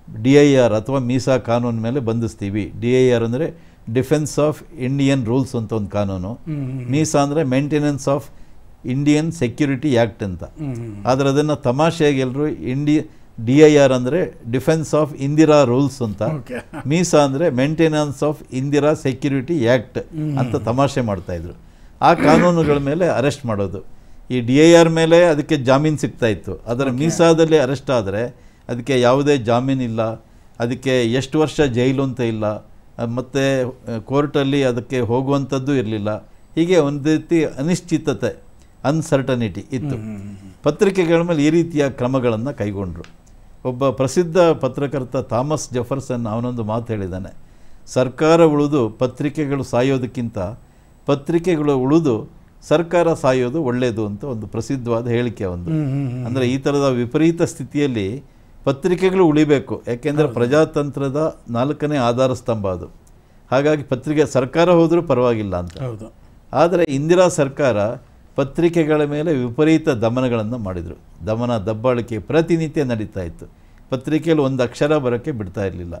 DIR ಅಥವಾ ಮೀಸಾ ಕಾನೂನು ಮೇಲೆ ಬಂಧಿಸ್ತೀವಿ. DIR ಅಂದರೆ ಡಿಫೆನ್ಸ್ ಆಫ್ ಇಂಡಿಯನ್ ರೂಲ್ಸ್ ಅಂತ ಒಂದು ಕಾನೂನು, ಮೀಸಾ ಅಂದರೆ maintenance of Indian security act ಅಂತ. ಆದರೆ ಅದನ್ನು ತಮಾಷೆಯಾಗಿ ಎಲ್ಲರೂ DIR ಅಂದರೆ ಡಿಫೆನ್ಸ್ ಆಫ್ ಇಂದಿರಾ ರೂಲ್ಸ್ ಅಂತ, ಮೀಸಾ ಅಂದರೆ maintenance of Indira security act ಅಂತ ತಮಾಷೆ ಮಾಡ್ತಾಯಿದ್ರು. ಆ ಕಾನೂನುಗಳ ಮೇಲೆ ಅರೆಸ್ಟ್ ಮಾಡೋದು. ಈ DIR ಮೇಲೆ ಅದಕ್ಕೆ ಜಾಮೀನು ಸಿಗ್ತಾಯಿತ್ತು, ಅದರ ಮೀಸಾದಲ್ಲಿ ಅರೆಸ್ಟ್ ಆದರೆ ಅದಕ್ಕೆ ಯಾವುದೇ ಜಾಮೀನಿಲ್ಲ, ಅದಕ್ಕೆ ಎಷ್ಟು ವರ್ಷ ಜೈಲು ಅಂತ ಇಲ್ಲ, ಮತ್ತು ಕೋರ್ಟಲ್ಲಿ ಅದಕ್ಕೆ ಹೋಗುವಂಥದ್ದು ಇರಲಿಲ್ಲ. ಹೀಗೆ ಒಂದು ರೀತಿ ಅನಿಶ್ಚಿತತೆ, ಅನ್ಸರ್ಟನಿಟಿ ಇತ್ತು. ಪತ್ರಿಕೆಗಳ ಮೇಲೆ ಈ ರೀತಿಯ ಕ್ರಮಗಳನ್ನು ಕೈಗೊಂಡರು. ಒಬ್ಬ ಪ್ರಸಿದ್ಧ ಪತ್ರಕರ್ತ ಥಾಮಸ್ ಜೆಫರ್ಸನ್ ಅವನೊಂದು ಮಾತು ಹೇಳಿದ್ದಾನೆ, ಸರ್ಕಾರ ಉಳಿದು ಪತ್ರಿಕೆಗಳು ಸಾಯೋದಕ್ಕಿಂತ ಪತ್ರಿಕೆಗಳು ಉಳಿದು ಸರ್ಕಾರ ಸಾಯೋದು ಒಳ್ಳೆಯದು ಅಂತ ಒಂದು ಪ್ರಸಿದ್ಧವಾದ ಹೇಳಿಕೆ ಒಂದು. ಅಂದರೆ ಈ ಥರದ ವಿಪರೀತ ಸ್ಥಿತಿಯಲ್ಲಿ ಪತ್ರಿಕೆಗಳು ಉಳಿಬೇಕು, ಯಾಕೆಂದರೆ ಪ್ರಜಾತಂತ್ರದ 4ನೇ ಆಧಾರ ಸ್ತಂಭ ಅದು. ಹಾಗಾಗಿ ಸರ್ಕಾರ ಹೋದರೂ ಪರವಾಗಿಲ್ಲ ಅಂತ. ಆದರೆ ಇಂದಿರಾ ಸರ್ಕಾರ ಪತ್ರಿಕೆಗಳ ಮೇಲೆ ವಿಪರೀತ ದಮನಗಳನ್ನು ಮಾಡಿದರು. ದಮನ ದಬ್ಬಾಳಿಕೆ ಪ್ರತಿನಿತ್ಯ ನಡೀತಾ ಇತ್ತು. ಪತ್ರಿಕೆಯಲ್ಲಿ ಒಂದು ಅಕ್ಷರ ಬರೋಕ್ಕೆ ಬಿಡ್ತಾ ಇರಲಿಲ್ಲ.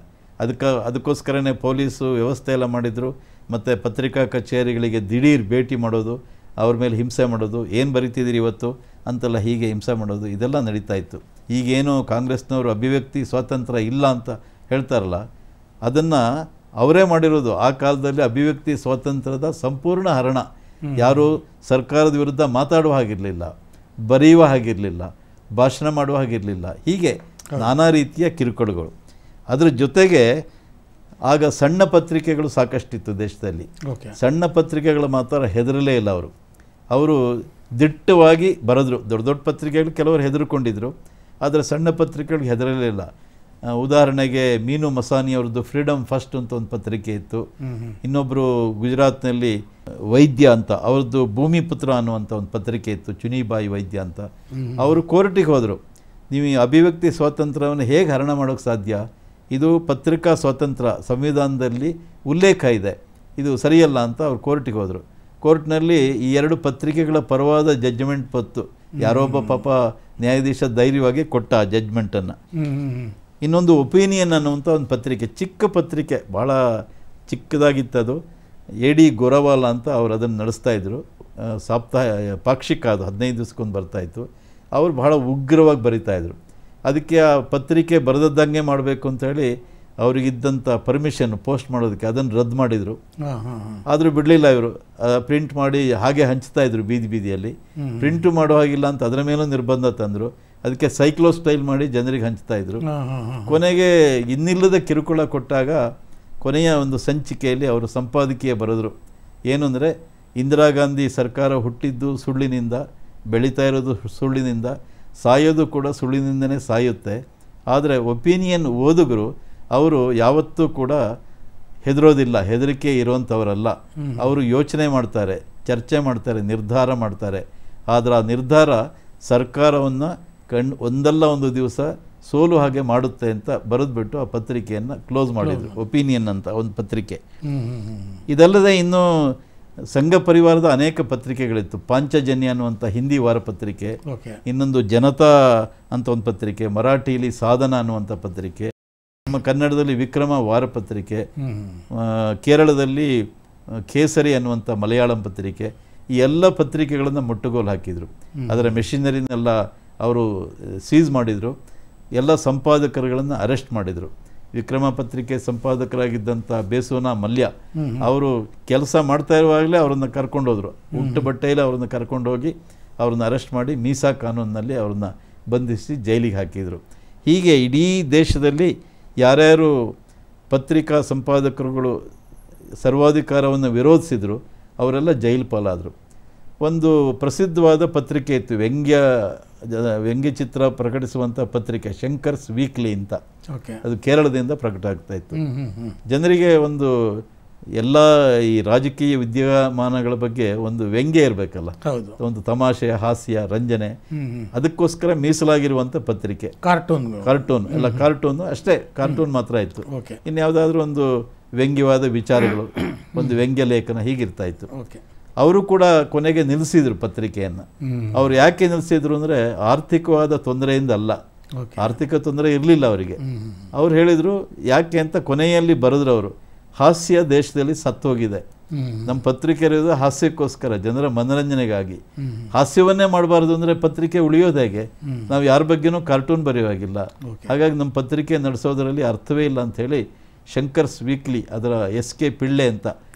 ಅದಕ್ಕೋಸ್ಕರನೇ ಪೊಲೀಸು ವ್ಯವಸ್ಥೆ ಎಲ್ಲ ಮಾಡಿದರು. ಮತ್ತು ಪತ್ರಿಕಾ ಕಚೇರಿಗಳಿಗೆ ದಿಢೀರ್ ಭೇಟಿ ಮಾಡೋದು, ಅವ್ರ ಮೇಲೆ ಹಿಂಸೆ ಮಾಡೋದು, ಏನು ಬರಿತಿದ್ದೀರಿ ಇವತ್ತು ಅಂತೆಲ್ಲ ಹೀಗೆ ಹಿಂಸೆ ಮಾಡೋದು, ಇದೆಲ್ಲ ನಡೀತಾ ಇತ್ತು. ಈಗೇನು ಕಾಂಗ್ರೆಸ್ನವರು ಅಭಿವ್ಯಕ್ತಿ ಸ್ವಾತಂತ್ರ್ಯ ಇಲ್ಲ ಅಂತ ಹೇಳ್ತಾರಲ್ಲ, ಅದನ್ನು ಅವರೇ ಮಾಡಿರೋದು. ಆ ಕಾಲದಲ್ಲಿ ಅಭಿವ್ಯಕ್ತಿ ಸ್ವಾತಂತ್ರ್ಯದ ಸಂಪೂರ್ಣ ಹರಣ. ಯಾರು ಸರ್ಕಾರದ ವಿರುದ್ಧ ಮಾತಾಡುವ ಹಾಗಿರಲಿಲ್ಲ, ಬರೆಯುವ ಹಾಗಿರಲಿಲ್ಲ, ಭಾಷಣ ಮಾಡುವ ಹಾಗಿರಲಿಲ್ಲ. ಹೀಗೆ ನಾನಾ ರೀತಿಯ ಕಿರುಕುಳಗಳು. ಅದರ ಜೊತೆಗೆ ಆಗ ಸಣ್ಣ ಪತ್ರಿಕೆಗಳು ಸಾಕಷ್ಟಿತ್ತು ದೇಶದಲ್ಲಿ. ಸಣ್ಣ ಪತ್ರಿಕೆಗಳು ಮಾತ್ರ ಹೆದರಲೇ ಇಲ್ಲ. ಅವರು ದಿಟ್ಟವಾಗಿ ಬರೆದ್ರು. ದೊಡ್ಡ ದೊಡ್ಡ ಪತ್ರಿಕೆಗಳು ಕೆಲವರು ಹೆದರ್ಕೊಂಡಿದ್ರು, ಆದರೆ ಸಣ್ಣ ಪತ್ರಿಕೆಗಳಿಗೆ ಹೆದರಲೇ ಇಲ್ಲ. ಉದಾಹರಣೆಗೆ ಮೀನು ಮಸಾನಿ ಅವ್ರದ್ದು ಫ್ರೀಡಮ್ ಫಸ್ಟ್ ಅಂತ ಒಂದು ಪತ್ರಿಕೆ ಇತ್ತು. ಇನ್ನೊಬ್ಬರು ಗುಜರಾತ್ನಲ್ಲಿ ವೈದ್ಯ ಅಂತ ಅವ್ರದ್ದು ಭೂಮಿಪುತ್ರ ಅನ್ನುವಂಥ ಒಂದು ಪತ್ರಿಕೆ ಇತ್ತು, ಚುನಿಬಾಯಿ ವೈದ್ಯ ಅಂತ. ಅವರು ಕೋರ್ಟಿಗೆ ಹೋದರು, ನೀವು ಈ ಅಭಿವ್ಯಕ್ತಿ ಸ್ವಾತಂತ್ರ್ಯವನ್ನು ಹೇಗೆ ಹರಣ ಮಾಡೋಕ್ಕೆ ಸಾಧ್ಯ, ಇದು ಪತ್ರಿಕಾ ಸ್ವಾತಂತ್ರ್ಯ ಸಂವಿಧಾನದಲ್ಲಿ ಉಲ್ಲೇಖ ಇದೆ, ಇದು ಸರಿಯಲ್ಲ ಅಂತ ಅವ್ರು ಕೋರ್ಟಿಗೆ ಹೋದರು. ಕೋರ್ಟ್ನಲ್ಲಿ ಈ 2 ಪತ್ರಿಕೆಗಳ ಪರವಾದ ಜಡ್ಜ್ಮೆಂಟ್ ಬಂತು. ಯಾರೊಬ್ಬ ಪಾಪ ನ್ಯಾಯಾಧೀಶ ಧೈರ್ಯವಾಗಿ ಕೊಟ್ಟ ಆ ಜಡ್ಜ್ಮೆಂಟನ್ನು. ಇನ್ನೊಂದು ಒಪಿನಿಯನ್ ಅನ್ನುವಂಥ ಒಂದು ಪತ್ರಿಕೆ, ಚಿಕ್ಕ ಪತ್ರಿಕೆ, ಭಾಳ ಚಿಕ್ಕದಾಗಿತ್ತದು. AD ಗೋರವಾಲ ಅಂತ ಅವರು ಅದನ್ನು ನಡೆಸ್ತಾಯಿದ್ರು. ಪಾಕ್ಷಿಕ, ಅದು 15 ದಿವಸಕ್ಕೊಂದು ಬರ್ತಾಯಿತ್ತು. ಅವರು ಬಹಳ ಉಗ್ರವಾಗಿ ಬರಿತಾಯಿದ್ರು. ಅದಕ್ಕೆ ಆ ಪತ್ರಿಕೆ ಬರೆದದ್ದಂಗೆ ಮಾಡಬೇಕು ಅಂತೇಳಿ ಅವರಿಗಿದ್ದಂಥ ಪರ್ಮಿಷನ್ ಪೋಸ್ಟ್ ಮಾಡೋದಕ್ಕೆ ಅದನ್ನು ರದ್ದು ಮಾಡಿದರು. ಆದರೂ ಬಿಡಲಿಲ್ಲ ಇವರು. ಪ್ರಿಂಟ್ ಮಾಡಿ ಹಾಗೆ ಹಂಚ್ತಾಯಿದ್ರು ಬೀದಿ ಬೀದಿಯಲ್ಲಿ. ಪ್ರಿಂಟು ಮಾಡೋ ಹಾಗಿಲ್ಲ ಅಂತ ಅದರ ಮೇಲೂ ನಿರ್ಬಂಧ ತಂದರು. ಅದಕ್ಕೆ ಸೈಕ್ಲೋ ಸ್ಟೈಲ್ ಮಾಡಿ ಜನರಿಗೆ ಹಂಚ್ತಾಯಿದ್ರು. ಕೊನೆಗೆ ಇನ್ನಿಲ್ಲದ ಕಿರುಕುಳ ಕೊಟ್ಟಾಗ ಕೊನೆಯ ಒಂದು ಸಂಚಿಕೆಯಲ್ಲಿ ಅವರು ಸಂಪಾದಕೀಯ ಬರೆದರು. ಏನು ಅಂದರೆ, ಇಂದಿರಾ ಗಾಂಧಿ ಸರ್ಕಾರ ಹುಟ್ಟಿದ್ದು ಸುಳ್ಳಿನಿಂದ, ಬೆಳೀತಾ ಇರೋದು ಸುಳ್ಳಿನಿಂದ, ಸಾಯೋದು ಕೂಡ ಸುಳ್ಳಿನಿಂದನೇ ಸಾಯುತ್ತೆ. ಆದರೆ ಒಪಿನಿಯನ್ ಓದುಗರು ಅವರು ಯಾವತ್ತೂ ಕೂಡ ಹೆದರೋದಿಲ್ಲ, ಹೆದರಿಕೆ ಇರುವಂಥವರಲ್ಲ. ಅವರು ಯೋಚನೆ ಮಾಡ್ತಾರೆ, ಚರ್ಚೆ ಮಾಡ್ತಾರೆ, ನಿರ್ಧಾರ ಮಾಡ್ತಾರೆ. ಆದರೆ ಆ ನಿರ್ಧಾರ ಸರ್ಕಾರವನ್ನು ಒಂದಲ್ಲ ಒಂದು ದಿವಸ ಸೋಲು ಹಾಗೆ ಮಾಡುತ್ತೆ ಅಂತ ಬರೆದ್ಬಿಟ್ಟು ಆ ಪತ್ರಿಕೆಯನ್ನು ಕ್ಲೋಸ್ ಮಾಡಿದರು. ಒಪಿನಿಯನ್ ಅಂತ ಒಂದು ಪತ್ರಿಕೆ. ಇದಲ್ಲದೆ ಇನ್ನೂ ಸಂಘ ಪರಿವಾರದ ಅನೇಕ ಪತ್ರಿಕೆಗಳಿತ್ತು. ಪಾಂಚಜನ್ಯ ಅನ್ನುವಂಥ ಹಿಂದಿ ವಾರಪತ್ರಿಕೆ, ಇನ್ನೊಂದು ಜನತಾ ಅಂತ ಒಂದು ಪತ್ರಿಕೆ, ಮರಾಠಿಲಿ ಸಾಧನ ಅನ್ನುವಂಥ ಪತ್ರಿಕೆ, ನಮ್ಮ ಕನ್ನಡದಲ್ಲಿ ವಿಕ್ರಮ ವಾರಪತ್ರಿಕೆ, ಕೇರಳದಲ್ಲಿ ಕೇಸರಿ ಅನ್ನುವಂಥ ಮಲಯಾಳಂ ಪತ್ರಿಕೆ. ಈ ಎಲ್ಲ ಪತ್ರಿಕೆಗಳನ್ನು ಮುಟ್ಟುಗೋಲು ಹಾಕಿದರು. ಅದರ ಮೆಷಿನರಿನೆಲ್ಲ ಅವರು ಸೀಸ್ ಮಾಡಿದರು. ಎಲ್ಲ ಸಂಪಾದಕರುಗಳನ್ನು ಅರೆಸ್ಟ್ ಮಾಡಿದರು. ವಿಕ್ರಮ ಪತ್ರಿಕೆ ಸಂಪಾದಕರಾಗಿದ್ದಂಥ ಬೇಸೋನ ಮಲ್ಯ ಅವರು ಕೆಲಸ ಮಾಡ್ತಾ ಇರುವಾಗಲೇ ಅವರನ್ನು ಕರ್ಕೊಂಡೋದ್ರು. ಉಟ್ಟು ಬಟ್ಟೆಯಲ್ಲಿ ಅವರನ್ನು ಕರ್ಕೊಂಡೋಗಿ ಅವ್ರನ್ನ ಅರೆಸ್ಟ್ ಮಾಡಿ ಮೀಸಾ ಕಾನೂನಿನಲ್ಲಿ ಅವ್ರನ್ನ ಬಂಧಿಸಿ ಜೈಲಿಗೆ ಹಾಕಿದರು. ಹೀಗೆ ಇಡೀ ದೇಶದಲ್ಲಿ ಯಾರ್ಯಾರು ಪತ್ರಿಕಾ ಸಂಪಾದಕರುಗಳು ಸರ್ವಾಧಿಕಾರವನ್ನು ವಿರೋಧಿಸಿದರು ಅವರೆಲ್ಲ ಜೈಲು ಪಾಲಾದರು. ಒಂದು ಪ್ರಸಿದ್ಧವಾದ ಪತ್ರಿಕೆ ಇತ್ತು, ವ್ಯಂಗ್ಯಚಿತ್ರ ಪ್ರಕಟಿಸುವಂಥ ಪತ್ರಿಕೆ, ಶಂಕರ್ಸ್ ವೀಕ್ಲಿ ಅಂತ. ಅದು ಕೇರಳದಿಂದ ಪ್ರಕಟ ಆಗ್ತಾ ಇತ್ತು. ಜನರಿಗೆ ಒಂದು ಎಲ್ಲ ಈ ರಾಜಕೀಯ ವಿದ್ಯಮಾನಗಳ ಬಗ್ಗೆ ಒಂದು ವ್ಯಂಗ್ಯ ಇರಬೇಕಲ್ಲ, ಒಂದು ತಮಾಷೆ, ಹಾಸ್ಯ, ರಂಜನೆ, ಅದಕ್ಕೋಸ್ಕರ ಮೀಸಲಾಗಿರುವಂಥ ಪತ್ರಿಕೆ. ಕಾರ್ಟೂನ್ ಎಲ್ಲ ಕಾರ್ಟೂನು ಅಷ್ಟೇ, ಕಾರ್ಟೂನ್ ಮಾತ್ರ ಇತ್ತು. ಇನ್ಯಾವುದಾದ್ರೂ ಒಂದು ವ್ಯಂಗ್ಯವಾದ ವಿಚಾರಗಳು, ಒಂದು ವ್ಯಂಗ್ಯ ಲೇಖನ ಹೀಗಿರ್ತಾ ಇತ್ತು. ಅವರು ಕೂಡ ಕೊನೆಗೆ ನಿಲ್ಲಿಸಿದ್ರು ಪತ್ರಿಕೆಯನ್ನು. ಅವರು ಯಾಕೆ ನಿಲ್ಲಿಸಿದ್ರು ಅಂದರೆ ಆರ್ಥಿಕವಾದ ತೊಂದರೆಯಿಂದ ಅಲ್ಲ, ಆರ್ಥಿಕ ತೊಂದರೆ ಇರಲಿಲ್ಲ ಅವರಿಗೆ. ಅವ್ರು ಹೇಳಿದರು ಯಾಕೆ ಅಂತ ಕೊನೆಯಲ್ಲಿ ಬರೆದ್ರು ಅವರು, ಹಾಸ್ಯ ದೇಶದಲ್ಲಿ ಸತ್ತೋಗಿದೆ, ನಮ್ಮ ಪತ್ರಿಕೆ ಇರೋದು ಹಾಸ್ಯಕ್ಕೋಸ್ಕರ, ಜನರ ಮನರಂಜನೆಗಾಗಿ. ಹಾಸ್ಯವನ್ನೇ ಮಾಡಬಾರ್ದು ಅಂದರೆ ಪತ್ರಿಕೆ ಉಳಿಯೋದು ಹೇಗೆ? ನಾವು ಯಾರ ಬಗ್ಗೆನೂ ಕಾರ್ಟೂನ್ ಬರೆಯುವಾಗಿಲ್ಲ, ಹಾಗಾಗಿ ನಮ್ಮ ಪತ್ರಿಕೆ ನಡೆಸೋದರಲ್ಲಿ ಅರ್ಥವೇ ಇಲ್ಲ ಅಂಥೇಳಿ ಶಂಕರ್ಸ್ ವೀಕ್ಲಿ, ಅದರ SK ಪಿಳ್ಳೆ ಅಂತ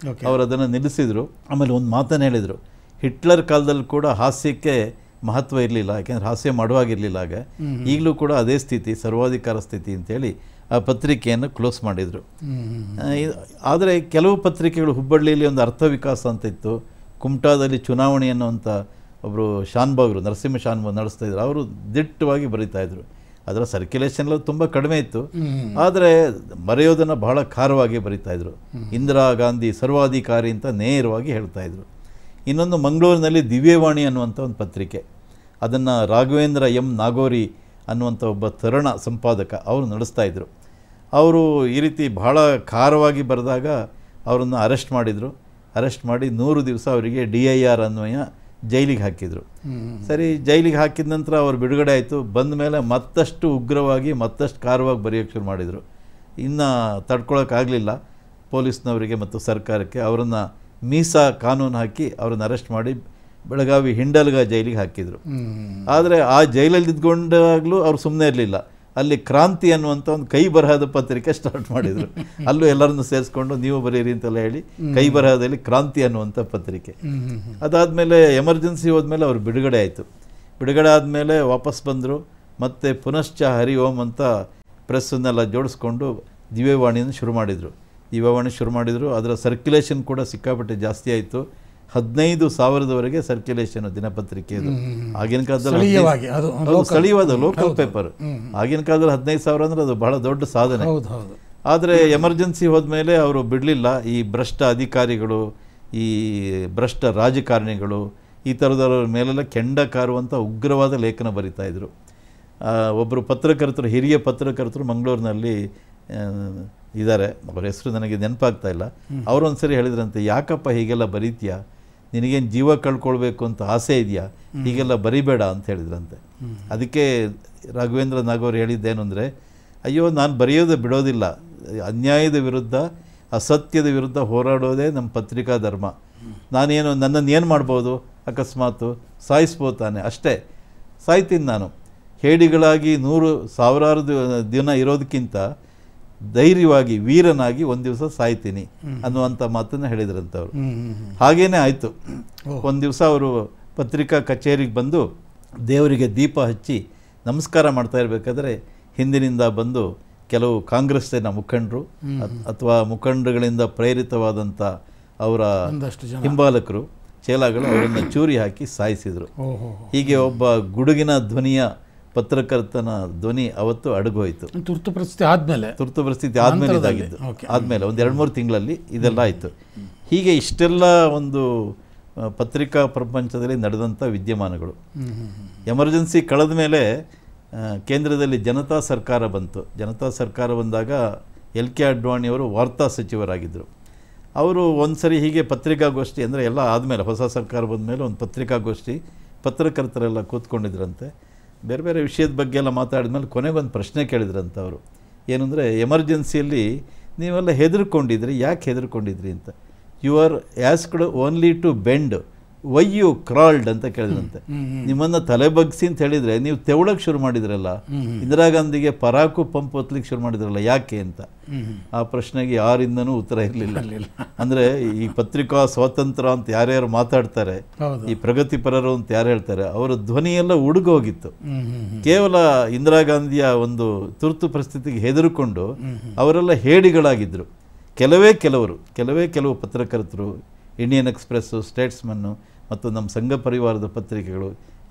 ಅವರು ಅದನ್ನು ನಿಲ್ಲಿಸಿದರು. ಆಮೇಲೆ ಒಂದು ಮಾತನ್ನು ಹೇಳಿದರು, ಹಿಟ್ಲರ್ ಕಾಲದಲ್ಲಿ ಕೂಡ ಹಾಸ್ಯಕ್ಕೆ ಮಹತ್ವ ಇರಲಿಲ್ಲ, ಯಾಕೆಂದರೆ ಹಾಸ್ಯ ಮಾಡುವಾಗಿರಲಿಲ್ಲ ಆಗ, ಈಗಲೂ ಕೂಡ ಅದೇ ಸ್ಥಿತಿ, ಸರ್ವಾಧಿಕಾರ ಸ್ಥಿತಿ ಅಂತೇಳಿ ಆ ಪತ್ರಿಕೆಯನ್ನು ಕ್ಲೋಸ್ ಮಾಡಿದರು. ಆದರೆ ಕೆಲವು ಪತ್ರಿಕೆಗಳು, ಹುಬ್ಬಳ್ಳಿಯಲ್ಲಿ ಒಂದು ಅರ್ಥ ವಿಕಾಸ ಅಂತ ಇತ್ತು, ಕುಮಟಾದಲ್ಲಿ ಚುನಾವಣೆ ಅನ್ನುವಂಥ ಒಬ್ಬರು ಶಾನ್ಭಾಗರು, ನರಸಿಂಹ ಶಾನ್ಭಾಗ್ ನಡೆಸ್ತಾಯಿದ್ರು, ಅವರು ದಿಟ್ಟವಾಗಿ ಬರೀತಾಯಿದ್ರು. ಅದರ ಸರ್ಕ್ಯುಲೇಷನ್ ಎಲ್ಲ ತುಂಬ ಕಡಿಮೆ ಇತ್ತು, ಆದರೆ ಬರೆಯೋದನ್ನು ಬಹಳ ಖಾರವಾಗಿ ಬರೀತಾಯಿದ್ರು. ಇಂದಿರಾ ಗಾಂಧಿ ಸರ್ವಾಧಿಕಾರಿ ಅಂತ ನೇರವಾಗಿ ಹೇಳ್ತಾಯಿದ್ರು. ಇನ್ನೊಂದು ಮಂಗಳೂರಿನಲ್ಲಿ ದಿವ್ಯವಾಣಿ ಅನ್ನುವಂಥ ಒಂದು ಪತ್ರಿಕೆ, ಅದನ್ನು ರಾಘವೇಂದ್ರ M. ನಾಗೋರಿ ಅನ್ನುವಂಥ ಒಬ್ಬ ತರುಣ ಸಂಪಾದಕ ಅವರು ನಡೆಸ್ತಾಯಿದ್ರು. ಅವರು ಈ ರೀತಿ ಬಹಳ ಖಾರವಾಗಿ ಬರೆದಾಗ ಅವರನ್ನು ಅರೆಸ್ಟ್ ಮಾಡಿದರು. ಅರೆಸ್ಟ್ ಮಾಡಿ 100 ದಿವಸ ಅವರಿಗೆ DIR ಅನ್ವಯ ಜೈಲಿಗೆ ಹಾಕಿದರು. ಸರಿ, ಜೈಲಿಗೆ ಹಾಕಿದ ನಂತರ ಅವರು ಬಿಡುಗಡೆ ಆಯಿತು. ಬಂದ ಮೇಲೆ ಮತ್ತಷ್ಟು ಉಗ್ರವಾಗಿ, ಮತ್ತಷ್ಟು ಖಾರವಾಗಿ ಬರೆಯೋಕ್ಕೆ ಶುರು ಮಾಡಿದರು. ಇನ್ನು ತಡ್ಕೊಳಕ್ಕಾಗಲಿಲ್ಲ ಪೊಲೀಸ್ನವರಿಗೆ ಮತ್ತು ಸರ್ಕಾರಕ್ಕೆ. ಅವರನ್ನು ಮೀಸಾ ಕಾನೂನು ಹಾಕಿ ಅವರನ್ನು ಅರೆಸ್ಟ್ ಮಾಡಿ ಬೆಳಗಾವಿ ಹಿಂಡಲ್ಗ ಜೈಲಿಗೆ ಹಾಕಿದರು. ಆದರೆ ಆ ಜೈಲಲ್ಲಿ ಇದ್ಕೊಂಡಾಗಲೂ ಅವ್ರು ಸುಮ್ಮನೆ ಇರಲಿಲ್ಲ. ಅಲ್ಲಿ ಕ್ರಾಂತಿ ಅನ್ನುವಂಥ ಒಂದು ಕೈ ಬರಹದ ಪತ್ರಿಕೆ ಸ್ಟಾರ್ಟ್ ಮಾಡಿದರು. ಅಲ್ಲೂ ಎಲ್ಲರನ್ನು ಸೇರಿಸ್ಕೊಂಡು ನೀವು ಬರೀರಿ ಅಂತೆಲ್ಲ ಹೇಳಿ ಕೈ ಬರಹದಲ್ಲಿ ಕ್ರಾಂತಿ ಅನ್ನುವಂಥ ಪತ್ರಿಕೆ. ಅದಾದಮೇಲೆ ಎಮರ್ಜೆನ್ಸಿ ಹೋದ್ಮೇಲೆ ಅವರು ಬಿಡುಗಡೆ ಆಯಿತು. ಬಿಡುಗಡೆ ಆದಮೇಲೆ ವಾಪಸ್ ಬಂದರು. ಮತ್ತು ಪುನಶ್ಚ ಹರಿ ಓಂ ಅಂತ ಪ್ರೆಸ್ಸನ್ನೆಲ್ಲ ಜೋಡಿಸ್ಕೊಂಡು ದಿವ್ಯವಾಣಿಯನ್ನು ಶುರು ಮಾಡಿದರು. ದಿವ್ಯವಾಣಿ ಶುರು ಮಾಡಿದರು. ಅದರ ಸರ್ಕ್ಯುಲೇಷನ್ ಕೂಡ ಸಿಕ್ಕಾಪಟ್ಟೆ ಜಾಸ್ತಿ ಆಯಿತು. 15,000ವರೆಗೆ ಸರ್ಕ್ಯುಲೇಷನ್ ದಿನಪತ್ರಿಕೆಯದು. ಆಗಿನ ಕಾಲದಲ್ಲಿ ಸ್ಥಳೀಯವಾದ ಲೋಕಲ್ ಪೇಪರ್. ಆಗಿನ ಕಾಲದಲ್ಲಿ 15,000 ಅಂದರೆ ಅದು ಬಹಳ ದೊಡ್ಡ ಸಾಧನೆ. ಆದರೆ ಎಮರ್ಜೆನ್ಸಿ ಹೋದ್ಮೇಲೆ ಅವರು ಬಿಡಲಿಲ್ಲ. ಈ ಭ್ರಷ್ಟ ಅಧಿಕಾರಿಗಳು, ಈ ಭ್ರಷ್ಟ ರಾಜಕಾರಣಿಗಳು, ಈ ಥರದವ್ರ ಮೇಲೆಲ್ಲ ಕೆಂಡ ಕಾರುವಂಥ ಉಗ್ರವಾದ ಲೇಖನ ಬರಿತಾಯಿದ್ರು. ಒಬ್ಬರು ಪತ್ರಕರ್ತರು, ಹಿರಿಯ ಪತ್ರಕರ್ತರು ಮಂಗಳೂರಿನಲ್ಲಿ ಇದ್ದಾರೆ, ಅವರ ಹೆಸರು ನನಗೆ ನೆನಪಾಗ್ತಾ ಇಲ್ಲ. ಅವರೊಂದು ಸರಿ ಹೇಳಿದ್ರಂತೆ, ಯಾಕಪ್ಪ ಹೀಗೆಲ್ಲ ಬರೀತೀಯಾ, ನಿನಗೇನು ಜೀವ ಕಳ್ಕೊಳ್ಬೇಕು ಅಂತ ಆಸೆ ಇದೆಯಾ, ಹೀಗೆಲ್ಲ ಬರಿಬೇಡ ಅಂತ ಹೇಳಿದ್ರಂತೆ. ಅದಕ್ಕೆ ರಾಘವೇಂದ್ರ ನಾಗೋರು ಹೇಳಿದ್ದೇನು ಅಂದರೆ, ಅಯ್ಯೋ ನಾನು ಬರೆಯೋದು ಬಿಡೋದಿಲ್ಲ, ಅನ್ಯಾಯದ ವಿರುದ್ಧ, ಅಸತ್ಯದ ವಿರುದ್ಧ ಹೋರಾಡೋದೇ ನಮ್ಮ ಪತ್ರಿಕಾ ಧರ್ಮ. ನಾನೇನು, ನನ್ನನ್ನು ಏನು ಮಾಡ್ಬೋದು, ಅಕಸ್ಮಾತು ಸಾಯಿಸ್ಬೋದು ತಾನೆ, ಅಷ್ಟೇ, ಸಾಯ್ತೀನಿ ನಾನು. ಹೇಡಿಗಳಾಗಿ 100,000 ದಿನ ಇರೋದಕ್ಕಿಂತ ಧೈರ್ಯವಾಗಿ, ವೀರನಾಗಿ ಒಂದು ದಿವಸ ಸಾಯ್ತೀನಿ ಅನ್ನುವಂಥ ಮಾತನ್ನು ಹೇಳಿದ್ರಂಥವ್ರು. ಹಾಗೇನೇ ಆಯಿತು. ಒಂದು ದಿವಸ ಅವರು ಪತ್ರಿಕಾ ಕಚೇರಿಗೆ ಬಂದು ದೇವರಿಗೆ ದೀಪ ಹಚ್ಚಿ ನಮಸ್ಕಾರ ಮಾಡ್ತಾ ಇರಬೇಕಾದ್ರೆ ಹಿಂದಿನಿಂದ ಬಂದು ಕೆಲವು ಕಾಂಗ್ರೆಸ್ಸಿನ ಮುಖಂಡರು ಅಥವಾ ಮುಖಂಡರುಗಳಿಂದ ಪ್ರೇರಿತವಾದಂಥ ಅವರ ಹಿಂಬಾಲಕರು, ಚೇಲಾಗಳು ಅವರನ್ನು ಚೂರಿ ಹಾಕಿ ಸಾಯಿಸಿದರು. ಹೀಗೆ ಒಬ್ಬ ಗುಡುಗಿನ ಧ್ವನಿಯ ಪತ್ರಕರ್ತನ ಧ್ವನಿ ಅವತ್ತು ಅಡಗೋಯ್ತು. ತುರ್ತು ಪರಿಸ್ಥಿತಿ ಆದಮೇಲೆ ಇದಾಗಿದ್ದು. ಆದಮೇಲೆ ಒಂದು 2-3 ತಿಂಗಳಲ್ಲಿ ಇದೆಲ್ಲ ಆಯಿತು. ಹೀಗೆ ಇಷ್ಟೆಲ್ಲ ಒಂದು ಪತ್ರಿಕಾ ಪ್ರಪಂಚದಲ್ಲಿ ನಡೆದಂಥ ವಿದ್ಯಮಾನಗಳು. ಎಮರ್ಜೆನ್ಸಿ ಕಳೆದ ಮೇಲೆ ಕೇಂದ್ರದಲ್ಲಿ ಜನತಾ ಸರ್ಕಾರ ಬಂತು. ಜನತಾ ಸರ್ಕಾರ ಬಂದಾಗ LK ಅಡ್ವಾಣಿಯವರು ವಾರ್ತಾ ಸಚಿವರಾಗಿದ್ದರು. ಅವರು ಒಂದು ಸರಿ ಹೀಗೆ ಪತ್ರಿಕಾಗೋಷ್ಠಿ, ಅಂದರೆ ಎಲ್ಲ ಆದಮೇಲೆ, ಹೊಸ ಸರ್ಕಾರ ಬಂದ ಮೇಲೆ ಒಂದು ಪತ್ರಿಕಾಗೋಷ್ಠಿ, ಪತ್ರಕರ್ತರೆಲ್ಲ ಕೂತ್ಕೊಂಡಿದ್ರಂತೆ. ಬೇರೆ ಬೇರೆ ವಿಷಯದ ಬಗ್ಗೆ ಎಲ್ಲ ಮಾತಾಡಿದ್ಮೇಲೆ ಕೊನೆಗೊಂದು ಪ್ರಶ್ನೆ ಕೇಳಿದ್ರಂತ ಅವರು. ಏನು ಅಂದರೆ, ಎಮರ್ಜೆನ್ಸಿಯಲ್ಲಿ ನೀವೆಲ್ಲ ಹೆದರ್ಕೊಂಡಿದ್ರಿ, ಯಾಕೆ ಹೆದರ್ಕೊಂಡಿದ್ರಿ ಅಂತ. You are asked only to bend why you crawled ಅಂತ ಕೇಳಿದಂತೆ. ನಿಮ್ಮನ್ನು ತಲೆ ಬಗ್ಸಿ ಅಂತ ಹೇಳಿದರೆ ನೀವು ತೆವಳಕ್ಕೆ ಶುರು ಮಾಡಿದ್ರಲ್ಲ, ಇಂದಿರಾ ಗಾಂಧಿಗೆ ಪರಾಕು ಪಂಪ್ ಹೊತ್ಲಿಕ್ಕೆ ಶುರು ಮಾಡಿದ್ರಲ್ಲ, ಯಾಕೆ ಅಂತ. ಆ ಪ್ರಶ್ನೆಗೆ ಯಾರಿಂದನೂ ಉತ್ತರ ಇರಲಿಲ್ಲ. ಅಂದರೆ ಈ ಪತ್ರಿಕಾ ಸ್ವಾತಂತ್ರ್ಯ ಅಂತ ಯಾರ್ಯಾರು ಮಾತಾಡ್ತಾರೆ, ಈ ಪ್ರಗತಿಪರರು ಅಂತ ಯಾರು ಹೇಳ್ತಾರೆ, ಅವರ ಧ್ವನಿಯೆಲ್ಲ ಉಡುಗೋಗಿತ್ತು. ಕೇವಲ ಇಂದಿರಾ ಗಾಂಧಿಯ ಒಂದು ತುರ್ತು ಪರಿಸ್ಥಿತಿಗೆ ಹೆದರಿಕೊಂಡು ಅವರೆಲ್ಲ ಹೇಡಿಗಳಾಗಿದ್ದರು. ಕೆಲವು ಪತ್ರಕರ್ತರು, ಇಂಡಿಯನ್ ಎಕ್ಸ್ಪ್ರೆಸ್ಸು, ಸ್ಟೇಟ್ಸ್ಮನ್ನು ಮತ್ತು ನಮ್ಮ ಸಂಘ ಪರಿವಾರದ ಪತ್ರಿಕೆಗಳು,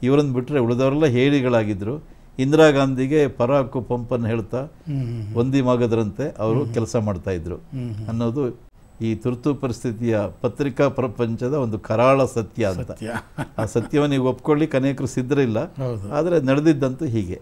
ಇವರನ್ನು ಬಿಟ್ಟರೆ ಉಳಿದವರೆಲ್ಲ ಹೇಡಿಗಳಾಗಿದ್ದರು. ಇಂದಿರಾ ಗಾಂಧಿಗೆ ಪರಾಕು ಪಂಪನ್ನು ಹೇಳ್ತಾ ಒಂದಿ ಮಗದರಂತೆ ಅವರು ಕೆಲಸ ಮಾಡ್ತಾಯಿದ್ರು ಅನ್ನೋದು ಈ ತುರ್ತು ಪರಿಸ್ಥಿತಿಯ ಪತ್ರಿಕಾ ಪ್ರಪಂಚದ ಒಂದು ಕರಾಳ ಸತ್ಯ ಅಂತ. ಆ ಸತ್ಯವನ್ನು ಈಗ ಒಪ್ಕೊಳ್ಳಿಕ್ಕೆ ಅನೇಕರು ಸಿದ್ಧರಿಲ್ಲ, ಆದರೆ ನಡೆದಿದ್ದಂತೂ ಹೀಗೆ.